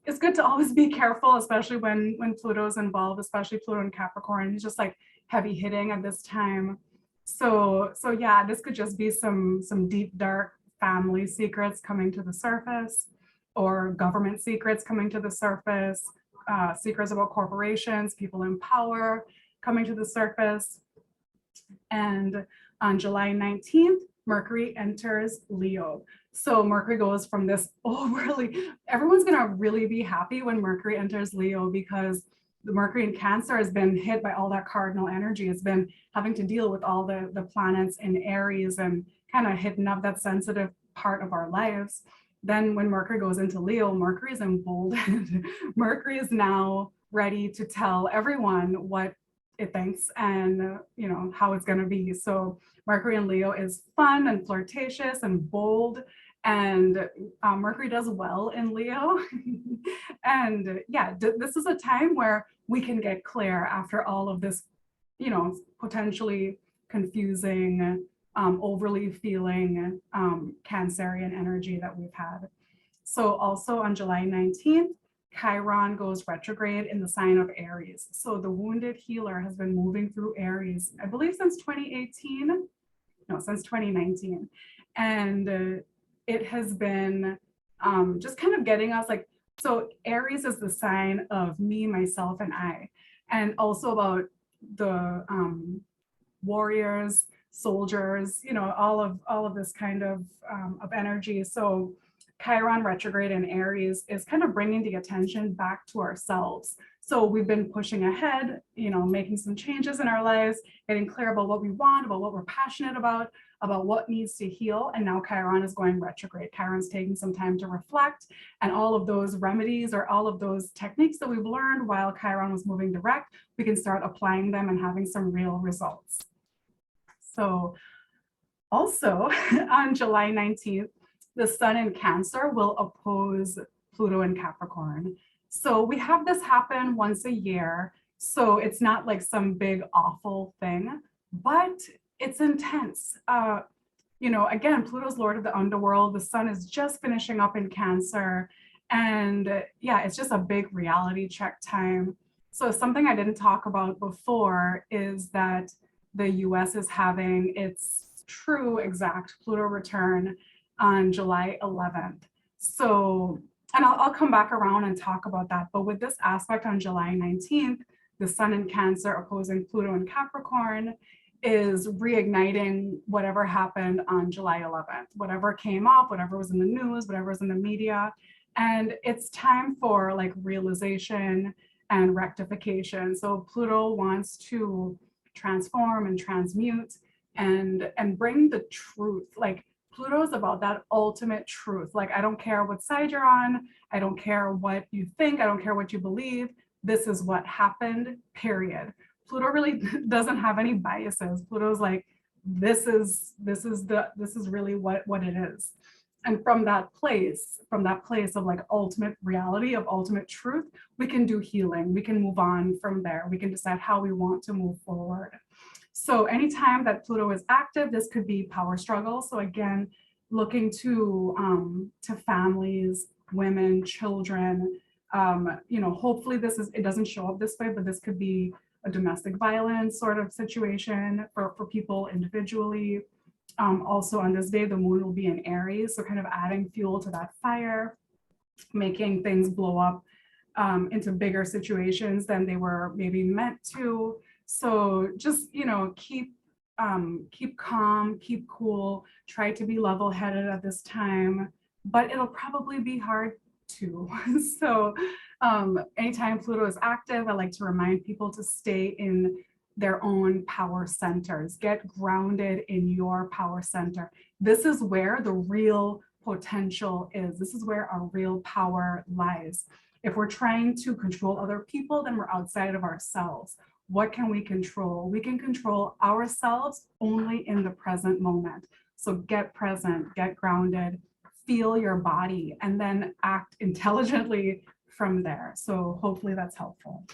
it's good to always be careful, especially when Pluto's involved, especially Pluto in Capricorn. He's just like heavy hitting at this time. So yeah, this could just be some deep, dark family secrets coming to the surface, or government secrets coming to the surface, secrets about corporations, people in power coming to the surface. And on July 19th, Mercury enters Leo. So Mercury goes from this everyone's gonna really be happy when Mercury enters Leo, because the Mercury in Cancer has been hit by all that cardinal energy. It's been having to deal with all the planets in Aries and kind of hitting up that sensitive part of our lives. Then when Mercury goes into Leo, Mercury is emboldened. Mercury is now ready to tell everyone what it thinks and how it's going to be. So Mercury in Leo is fun and flirtatious and bold, and Mercury does well in Leo. And yeah, this is a time where we can get clear after all of this, potentially confusing, overly feeling Cancerian energy that we've had. So also on July 19th, Chiron goes retrograde in the sign of Aries. So the wounded healer has been moving through Aries, I believe since 2018, no, since 2019. And it has been just kind of getting us so Aries is the sign of me, myself, and I, and also about the warriors, soldiers, all of this kind of energy. So Chiron retrograde in Aries is kind of bringing the attention back to ourselves. So we've been pushing ahead, making some changes in our lives, getting clear about what we want, about what we're passionate about what needs to heal. And now Chiron is going retrograde. Chiron's taking some time to reflect, and all of those remedies or all of those techniques that we've learned while Chiron was moving direct, we can start applying them and having some real results. So also on July 19th, the Sun in Cancer will oppose Pluto in Capricorn. So we have this happen once a year. So it's not like some big awful thing, but it's intense. Again, Pluto's lord of the underworld. The Sun is just finishing up in Cancer. And yeah, it's just a big reality check time. So something I didn't talk about before is that the US is having its true exact Pluto return on July 11th. So, and I'll come back around and talk about that. But with this aspect on July 19th, the Sun in Cancer opposing Pluto in Capricorn is reigniting whatever happened on July 11th, whatever came up, whatever was in the news, whatever was in the media. And it's time for realization and rectification. So Pluto wants to transform and transmute and bring the truth. Pluto is about that ultimate truth. I don't care what side you're on. I don't care what you think. I don't care what you believe. This is what happened, period. Pluto really doesn't have any biases. Pluto's this is really what it is. And from that place of ultimate reality, of ultimate truth, we can do healing. We can move on from there. We can decide how we want to move forward. So anytime that Pluto is active, this could be power struggle. So again, looking to families, women, children. Hopefully it doesn't show up this way, but this could be a domestic violence sort of situation for people individually. Also on this day, the moon will be in Aries, so kind of adding fuel to that fire. making things blow up into bigger situations than they were maybe meant to. So just, keep calm, keep cool, try to be level-headed at this time, but it'll probably be hard too. So anytime Pluto is active, I like to remind people to stay in their own power centers, get grounded in your power center. This is where the real potential is. This is where our real power lies. If we're trying to control other people, then we're outside of ourselves. What can we control? We can control ourselves only in the present moment. So get present, get grounded, feel your body, and then act intelligently from there. So hopefully that's helpful.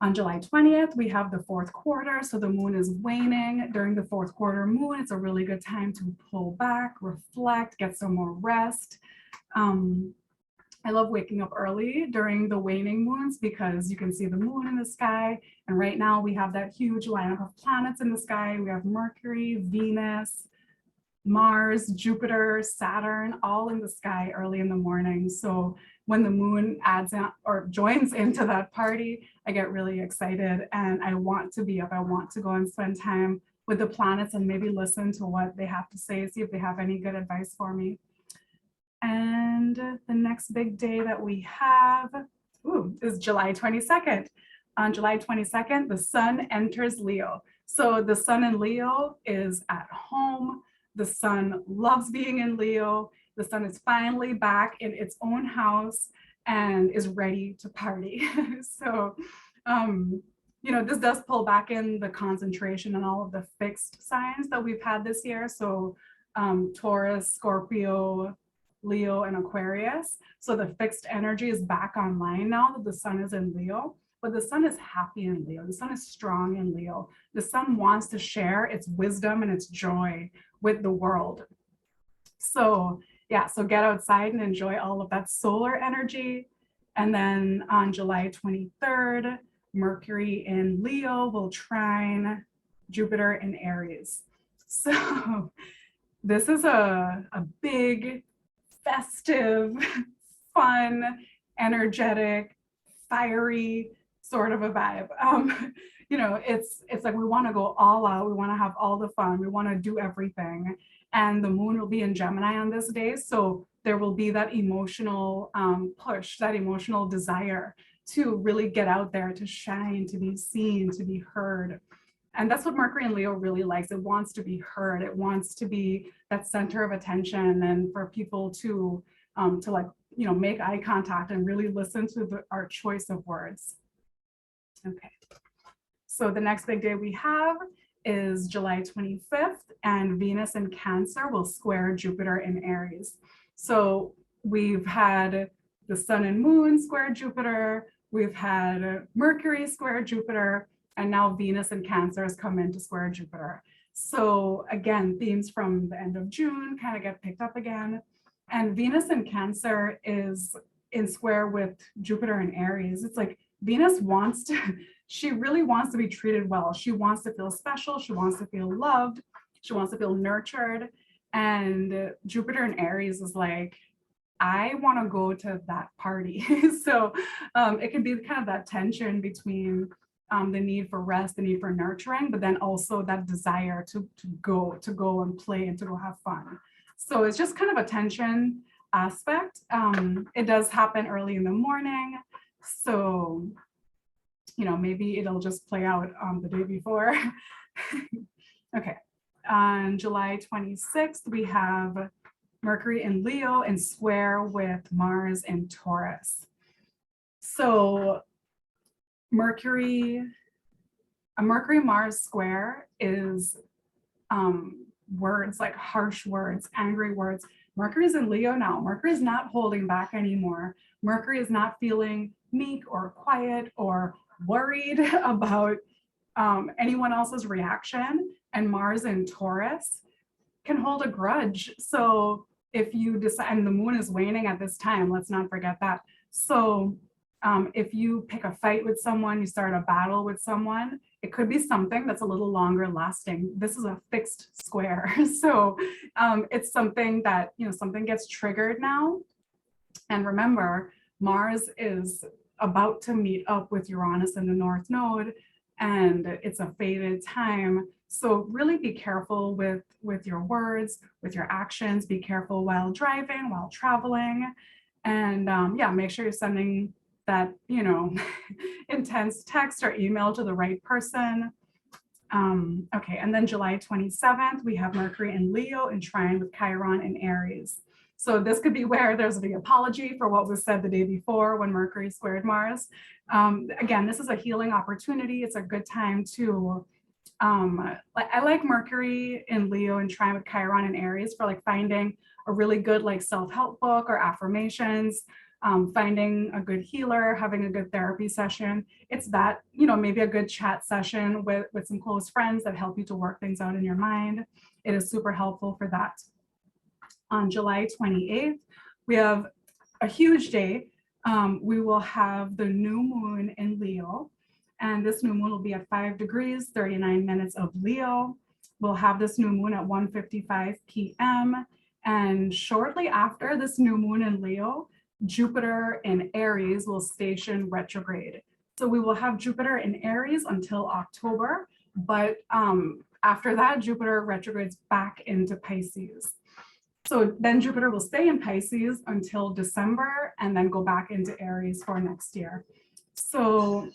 On July 20th, we have the fourth quarter. So the moon is waning. During the fourth quarter moon, it's a really good time to pull back, reflect, get some more rest. I love waking up early during the waning moons because you can see the moon in the sky. And right now we have that huge lineup of planets in the sky. We have Mercury, Venus, Mars, Jupiter, Saturn, all in the sky early in the morning. So when the moon adds in, or joins into that party, I get really excited and I want to be up. I want to go and spend time with the planets and maybe listen to what they have to say, see if they have any good advice for me. And the next big day that we have is July 22nd. On July 22nd, the sun enters Leo. So the sun in Leo is at home. The sun loves being in Leo. The sun is finally back in its own house and is ready to party. So, this does pull back in the concentration and all of the fixed signs that we've had this year. So Taurus, Scorpio, Leo, and Aquarius. So the fixed energy is back online now that the sun is in Leo, but the sun is happy in Leo. The sun is strong in Leo. The sun wants to share its wisdom and its joy with the world. So yeah, so get outside and enjoy all of that solar energy. And then on July 23rd, Mercury in Leo will trine Jupiter in Aries. So this is a big, festive, fun, energetic, fiery sort of a vibe. It's like we want to go all out. We want to have all the fun. We want to do everything. And the moon will be in Gemini on this day. So there will be that emotional push, that emotional desire to really get out there, to shine, to be seen, to be heard. And that's what Mercury in Leo really likes. It wants to be heard. It wants to be that center of attention, and for people to make eye contact and really listen to our choice of words. Okay. So the next big day we have is July 25th, and Venus in Cancer will square Jupiter in Aries. So we've had the sun and moon square Jupiter. We've had Mercury square Jupiter. And now Venus in Cancer has come in to square Jupiter. So again, themes from the end of June kind of get picked up again. And Venus in Cancer is in square with Jupiter in Aries. It's like Venus she really wants to be treated well. She wants to feel special. She wants to feel loved. She wants to feel nurtured. And Jupiter in Aries is like, I want to go to that party. So it can be kind of that tension between the need for rest, the need for nurturing, but then also that desire to go and play and to go have fun. So it's just kind of a tension aspect. It does happen early in the morning. So, maybe it'll just play out the day before. Okay. On July 26th, we have Mercury in Leo and square with Mars in Taurus. So a Mercury-Mars square is words like harsh words, angry words. Mercury is in Leo now. Mercury is not holding back anymore. Mercury is not feeling meek or quiet or worried about anyone else's reaction. And Mars in Taurus can hold a grudge. So if you decide, and the moon is waning at this time, let's not forget that. So if you pick a fight with someone, you start a battle with someone, it could be something that's a little longer lasting. This is a fixed square. So it's something that, something gets triggered now. And remember, Mars is about to meet up with Uranus in the North Node, and it's a fated time. So really be careful with your words, with your actions. Be careful while driving, while traveling, and yeah, make sure you're sending that, you know, intense text or email to the right person. Okay, and then July 27th, we have Mercury in Leo in trine with Chiron in Aries. So this could be where there's the apology for what was said the day before when Mercury squared Mars. Again, this is a healing opportunity. It's a good time to, I like Mercury in Leo in trine with Chiron in Aries for like finding a really good like self-help book or affirmations, finding a good healer, having a good therapy session. It's that, you know, maybe a good chat session with some close friends that help you to work things out in your mind. It is super helpful for that. On July 28th, we have a huge day. We will have the new moon in Leo, and this new moon will be at 5 degrees, 39 minutes of Leo. We'll have this new moon at 1:55 p.m. And shortly after this new moon in Leo, Jupiter in Aries will station retrograde. So we will have Jupiter in Aries until October, but after that, Jupiter retrogrades back into Pisces. So then Jupiter will stay in Pisces until December and then go back into Aries for next year. So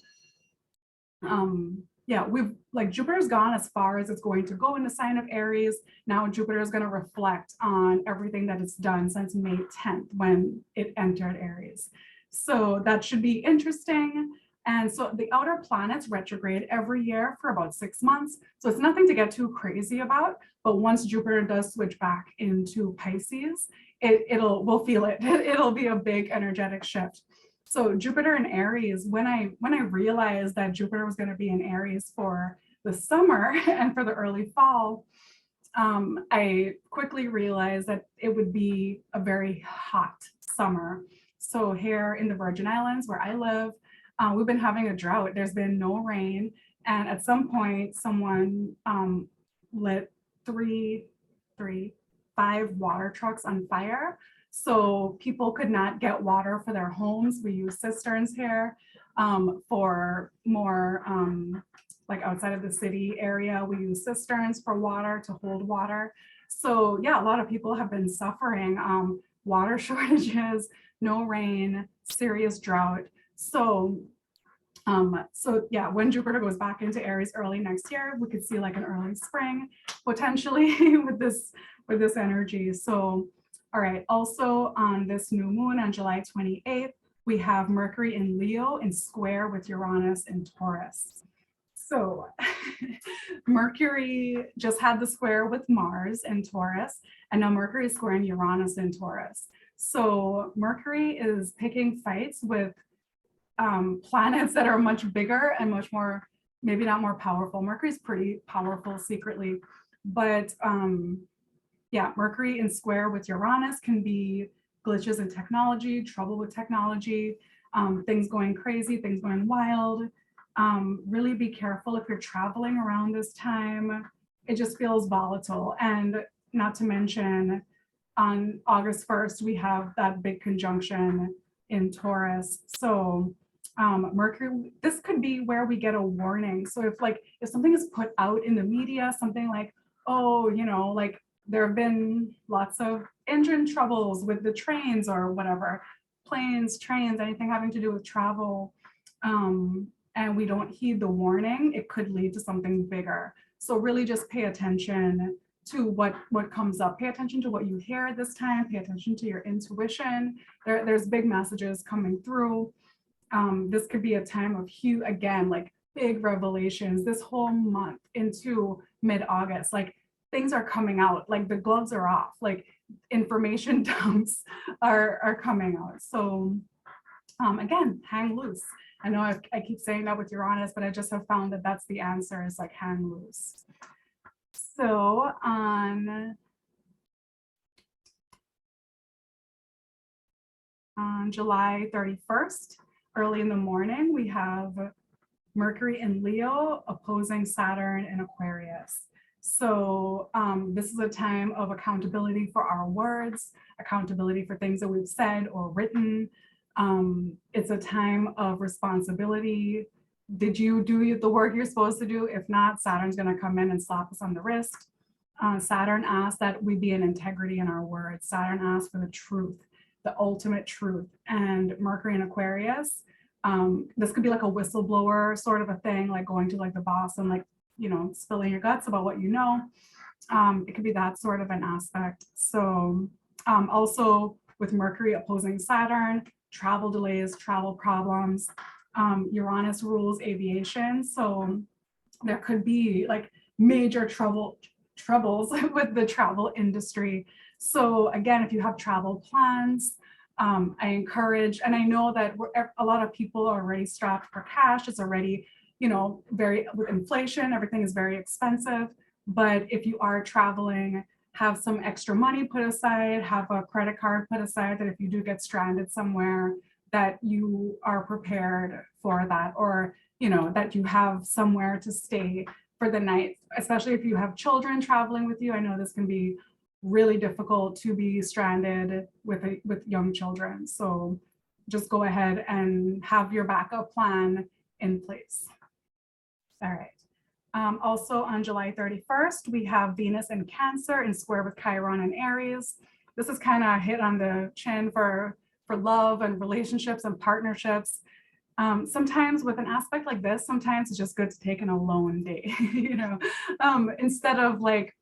yeah, we've like Jupiter's gone as far as it's going to go in the sign of Aries. Now Jupiter is going to reflect on everything that it's done since May 10th when it entered Aries. So that should be interesting. And so the outer planets retrograde every year for about 6 months. So it's nothing to get too crazy about. But once Jupiter does switch back into Pisces, we'll feel it. It'll be a big energetic shift. So Jupiter in Aries, when I realized that Jupiter was going to be in Aries for the summer and for the early fall, I quickly realized that it would be a very hot summer. So here in the Virgin Islands where I live, we've been having a drought. There's been no rain. And at some point, someone lit 5 water trucks on fire. So people could not get water for their homes. We use cisterns here. For more like outside of the city area, we use cisterns for water to hold water. So yeah, a lot of people have been suffering water shortages, no rain, serious drought. So yeah, when Jupiter goes back into Aries early next year, we could see like an early spring potentially with this energy. So, all right, also on this new moon on July 28th, we have Mercury in Leo in square with Uranus in Taurus. So Mercury just had the square with Mars in Taurus, and now Mercury is squaring Uranus in Taurus. So Mercury is picking fights with planets that are much bigger and much more, maybe not more powerful. Mercury's pretty powerful secretly, but yeah, Mercury in square with Uranus can be glitches in technology, trouble with technology, things going crazy, things going wild. Really be careful if you're traveling around this time. It just feels volatile. And not to mention, on August 1st, we have that big conjunction in Taurus. So Mercury, this could be where we get a warning. So if something is put out in the media, something like, oh, you know, like there have been lots of engine troubles with the trains or whatever, planes, trains, anything having to do with travel, and we don't heed the warning, it could lead to something bigger. So really just pay attention to what comes up. Pay attention to what you hear at this time. Pay attention to your intuition. There's big messages coming through. This could be a time of huge, again, like big revelations this whole month into mid-August. Like things are coming out, like the gloves are off, like information dumps are coming out. So again, hang loose. I know I keep saying that with Uranus, but I just have found that that's the answer, is like hang loose. So on July 31st, early in the morning, we have Mercury in Leo opposing Saturn in Aquarius. So this is a time of accountability for our words, accountability for things that we've said or written. It's a time of responsibility. Did you do the work you're supposed to do? If not, Saturn's going to come in and slap us on the wrist. Saturn asks that we be in integrity in our words. Saturn asks for the truth, the ultimate truth. And Mercury in Aquarius, this could be like a whistleblower sort of a thing, like going to like the boss and like, you know, spilling your guts about what you know. It could be that sort of an aspect. So also with Mercury opposing Saturn, travel delays, travel problems. Uranus rules aviation. So there could be like major troubles with the travel industry. So again, if you have travel plans, I encourage, and I know that a lot of people are already strapped for cash. It's already, you know, with inflation, everything is very expensive. But if you are traveling, have some extra money put aside, have a credit card put aside that if you do get stranded somewhere, that you are prepared for that, or, you know, that you have somewhere to stay for the night, especially if you have children traveling with you. I know this can be really difficult to be stranded with young children. So just go ahead and have your backup plan in place. All right. Also on July 31st, we have Venus in Cancer in square with Chiron and Aries. This is kind of hit on the chin for love and relationships and partnerships. Sometimes with an aspect like this, sometimes it's just good to take an alone day, you know, instead of like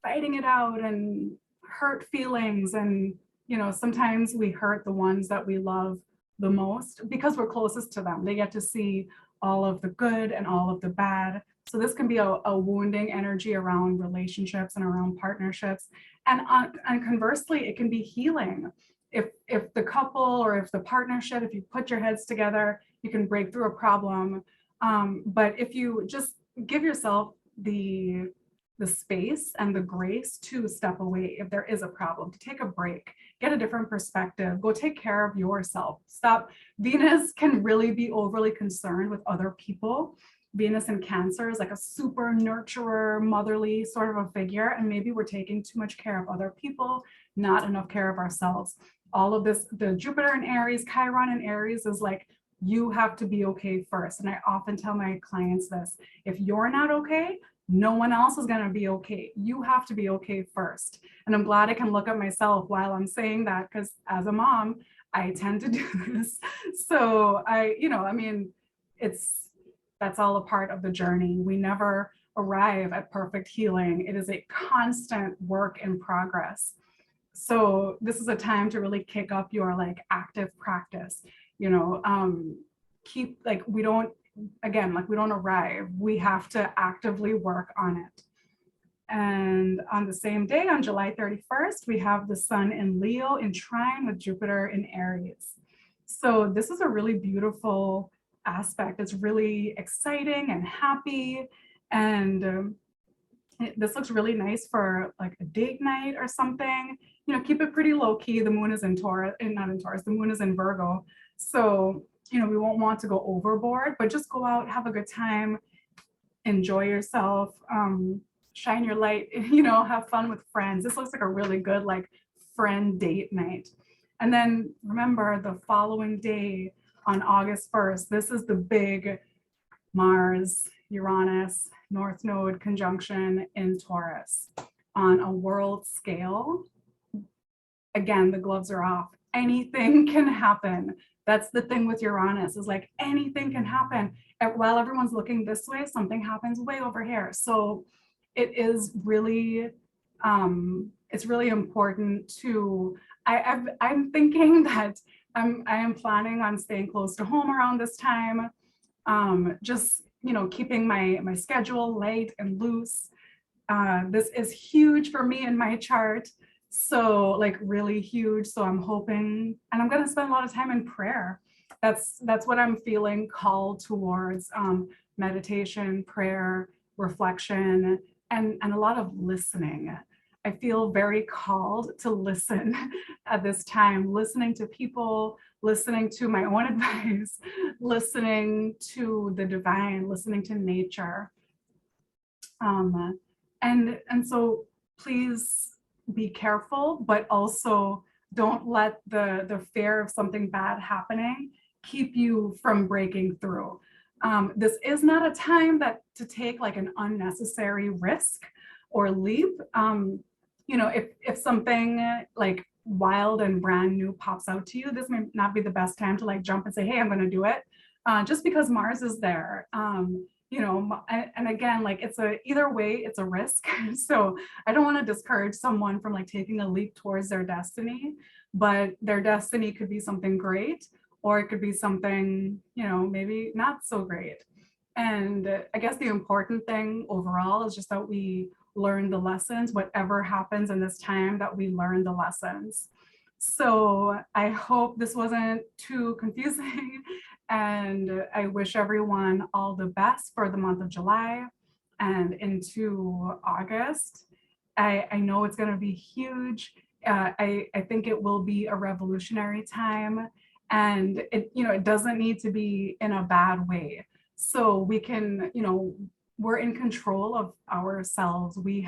fighting it out and hurt feelings. And, you know, sometimes we hurt the ones that we love the most because we're closest to them. They get to see all of the good and all of the bad. So this can be a wounding energy around relationships and around partnerships. And conversely, it can be healing. If the couple or if the partnership, if you put your heads together, you can break through a problem. But if you just give yourself the space and the grace to step away if there is a problem, to take a break, get a different perspective, go take care of yourself. Stop. Venus can really be overly concerned with other people. Venus in Cancer is like a super nurturer, motherly sort of a figure, and maybe we're taking too much care of other people, not enough care of ourselves. All of this, the Jupiter in Aries, Chiron in Aries is like, you have to be okay first. And I often tell my clients this: if you're not okay, no one else is going to be okay. You have to be okay first. And I'm glad I can look at myself while I'm saying that, because as a mom, I tend to do this. So that's all a part of the journey. We never arrive at perfect healing. It is a constant work in progress. So this is a time to really kick up your like active practice, you know, keep like, we don't arrive, we have to actively work on it. And on the same day, on July 31st, we have the sun in Leo in trine with Jupiter in Aries. So this is a really beautiful aspect. It's really exciting and happy. And this looks really nice for like a date night or something. You know, keep it pretty low key. The moon is in Taurus, not in Taurus, the moon is in Virgo. So, you know, we won't want to go overboard, but just go out, have a good time, enjoy yourself, shine your light, you know, have fun with friends. This looks like a really good like friend date night. And then remember, the following day on August 1st, this is the big Mars, Uranus, North Node conjunction in Taurus on a world scale. Again, the gloves are off. Anything can happen. That's the thing with Uranus, is like anything can happen. While everyone's looking this way, something happens way over here. So it is really, it's really important to, I'm thinking that I am planning on staying close to home around this time. Just, you know, keeping my schedule light and loose. This is huge for me in my chart. So like really huge. So I'm hoping, and I'm going to spend a lot of time in prayer. That's what I'm feeling called towards, meditation, prayer, reflection, and a lot of listening. I feel very called to listen at this time, listening to people, listening to my own advice, listening to the divine, listening to nature. And so please be careful, but also don't let the fear of something bad happening keep you from breaking through. This is not a time that to take like an unnecessary risk or leap. If something like wild and brand new pops out to you, this may not be the best time to like jump and say, hey, I'm going to do it. Just because Mars is there. And again, like either way, it's a risk. So I don't want to discourage someone from like taking a leap towards their destiny, but their destiny could be something great, or it could be something, maybe not so great. And I guess the important thing overall is just that we learn the lessons, whatever happens in this time, that we learn the lessons. So I hope this wasn't too confusing, and I wish everyone all the best for the month of July and into August. I know it's going to be huge. I think it will be a revolutionary time, and it doesn't need to be in a bad way. So we can, we're in control of ourselves. We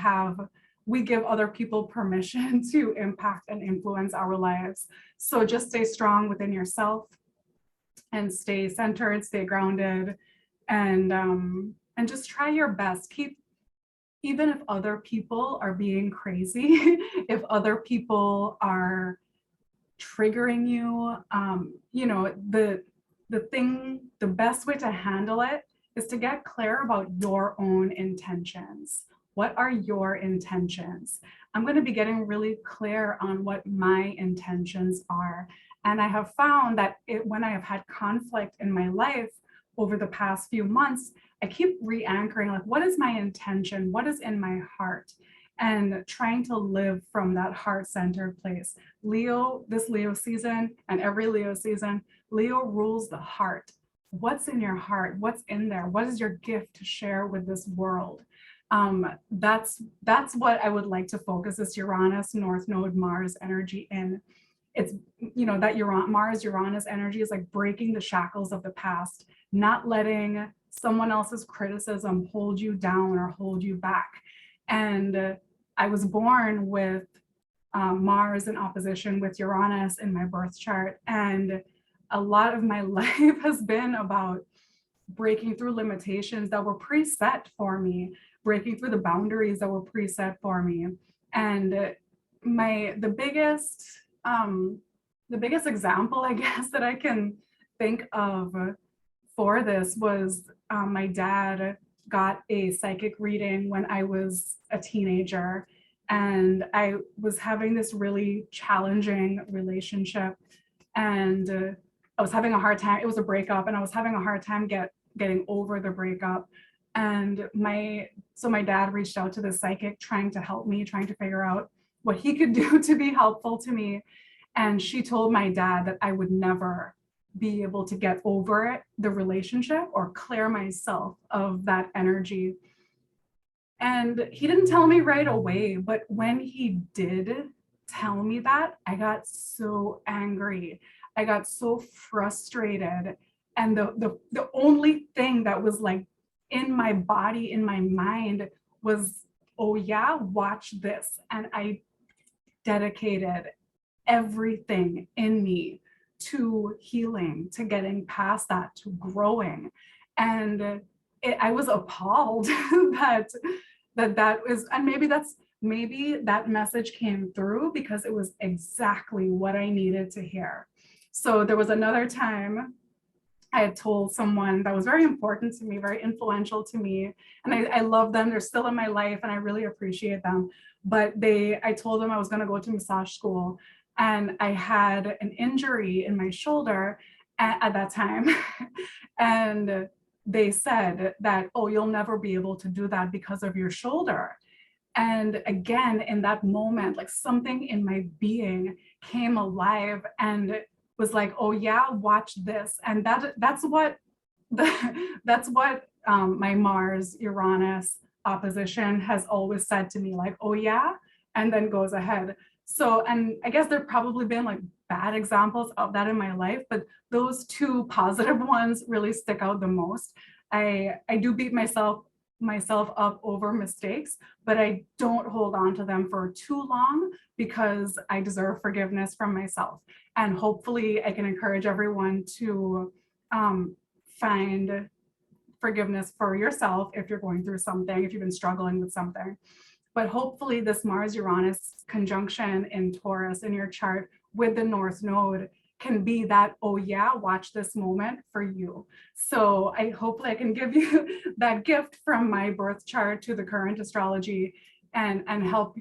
give other people permission to impact and influence our lives. So just stay strong within yourself and stay centered, stay grounded, and just try your best. Even if other people are being crazy, if other people are triggering you, the best way to handle it is to get clear about your own intentions. What are your intentions? I'm going to be getting really clear on what my intentions are. And I have found that when I have had conflict in my life over the past few months, I keep re-anchoring, like, what is my intention? What is in my heart? And trying to live from that heart-centered place. This Leo season and every Leo season, Leo rules the heart. What's in your heart? What's in there? What is your gift to share with this world? That's what I would like to focus this Uranus North Node Mars energy in. It's, that Mars Uranus energy is like breaking the shackles of the past, not letting someone else's criticism hold you down or hold you back. And I was born with Mars in opposition with Uranus in my birth chart. And a lot of my life has been about breaking through limitations that were preset for me, breaking through the boundaries that were preset for me. And the biggest example, I guess, that I can think of for this was my dad got a psychic reading when I was a teenager, and I was having this really challenging relationship, and I was having a hard time. It was a breakup, and I was having a hard time getting over the breakup. And so my dad reached out to the psychic, trying to help me, trying to figure out what he could do to be helpful to me. And she told my dad that I would never be able to get over the relationship or clear myself of that energy. And he didn't tell me right away, but when he did tell me that, I got so angry. I got so frustrated. And the only thing that was like in my body, in my mind was, oh yeah, watch this. And I dedicated everything in me to healing, to getting past that, to growing. And I was appalled that was, and maybe that message came through because it was exactly what I needed to hear. So there was another time I had told someone that was very important to me, very influential to me, and I love them. They're still in my life and I really appreciate them. But I told them I was going to go to massage school, and I had an injury in my shoulder at that time. And they said that, oh, you'll never be able to do that because of your shoulder. And again, in that moment, like something in my being came alive and was like, oh yeah, watch this. And that's what my Mars Uranus opposition has always said to me, like, oh yeah, and then goes ahead. So, and I guess there've probably been like bad examples of that in my life, but those two positive ones really stick out the most. I do beat myself myself up over mistakes, but I don't hold on to them for too long because I deserve forgiveness from myself. And hopefully I can encourage everyone to find forgiveness for yourself if you're going through something, if you've been struggling with something. But hopefully this Mars-Uranus conjunction in Taurus in your chart with the North Node can be that, oh yeah, watch this moment for you. So hopefully I can give you that gift from my birth chart to the current astrology and help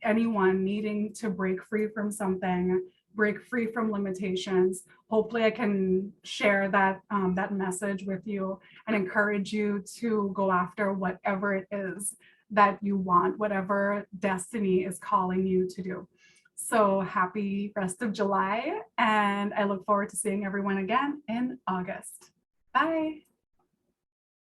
anyone needing to break free from something, break free from limitations. Hopefully I can share that that message with you and encourage you to go after whatever it is that you want, whatever destiny is calling you to do. So happy rest of July, and I look forward to seeing everyone again in August. Bye.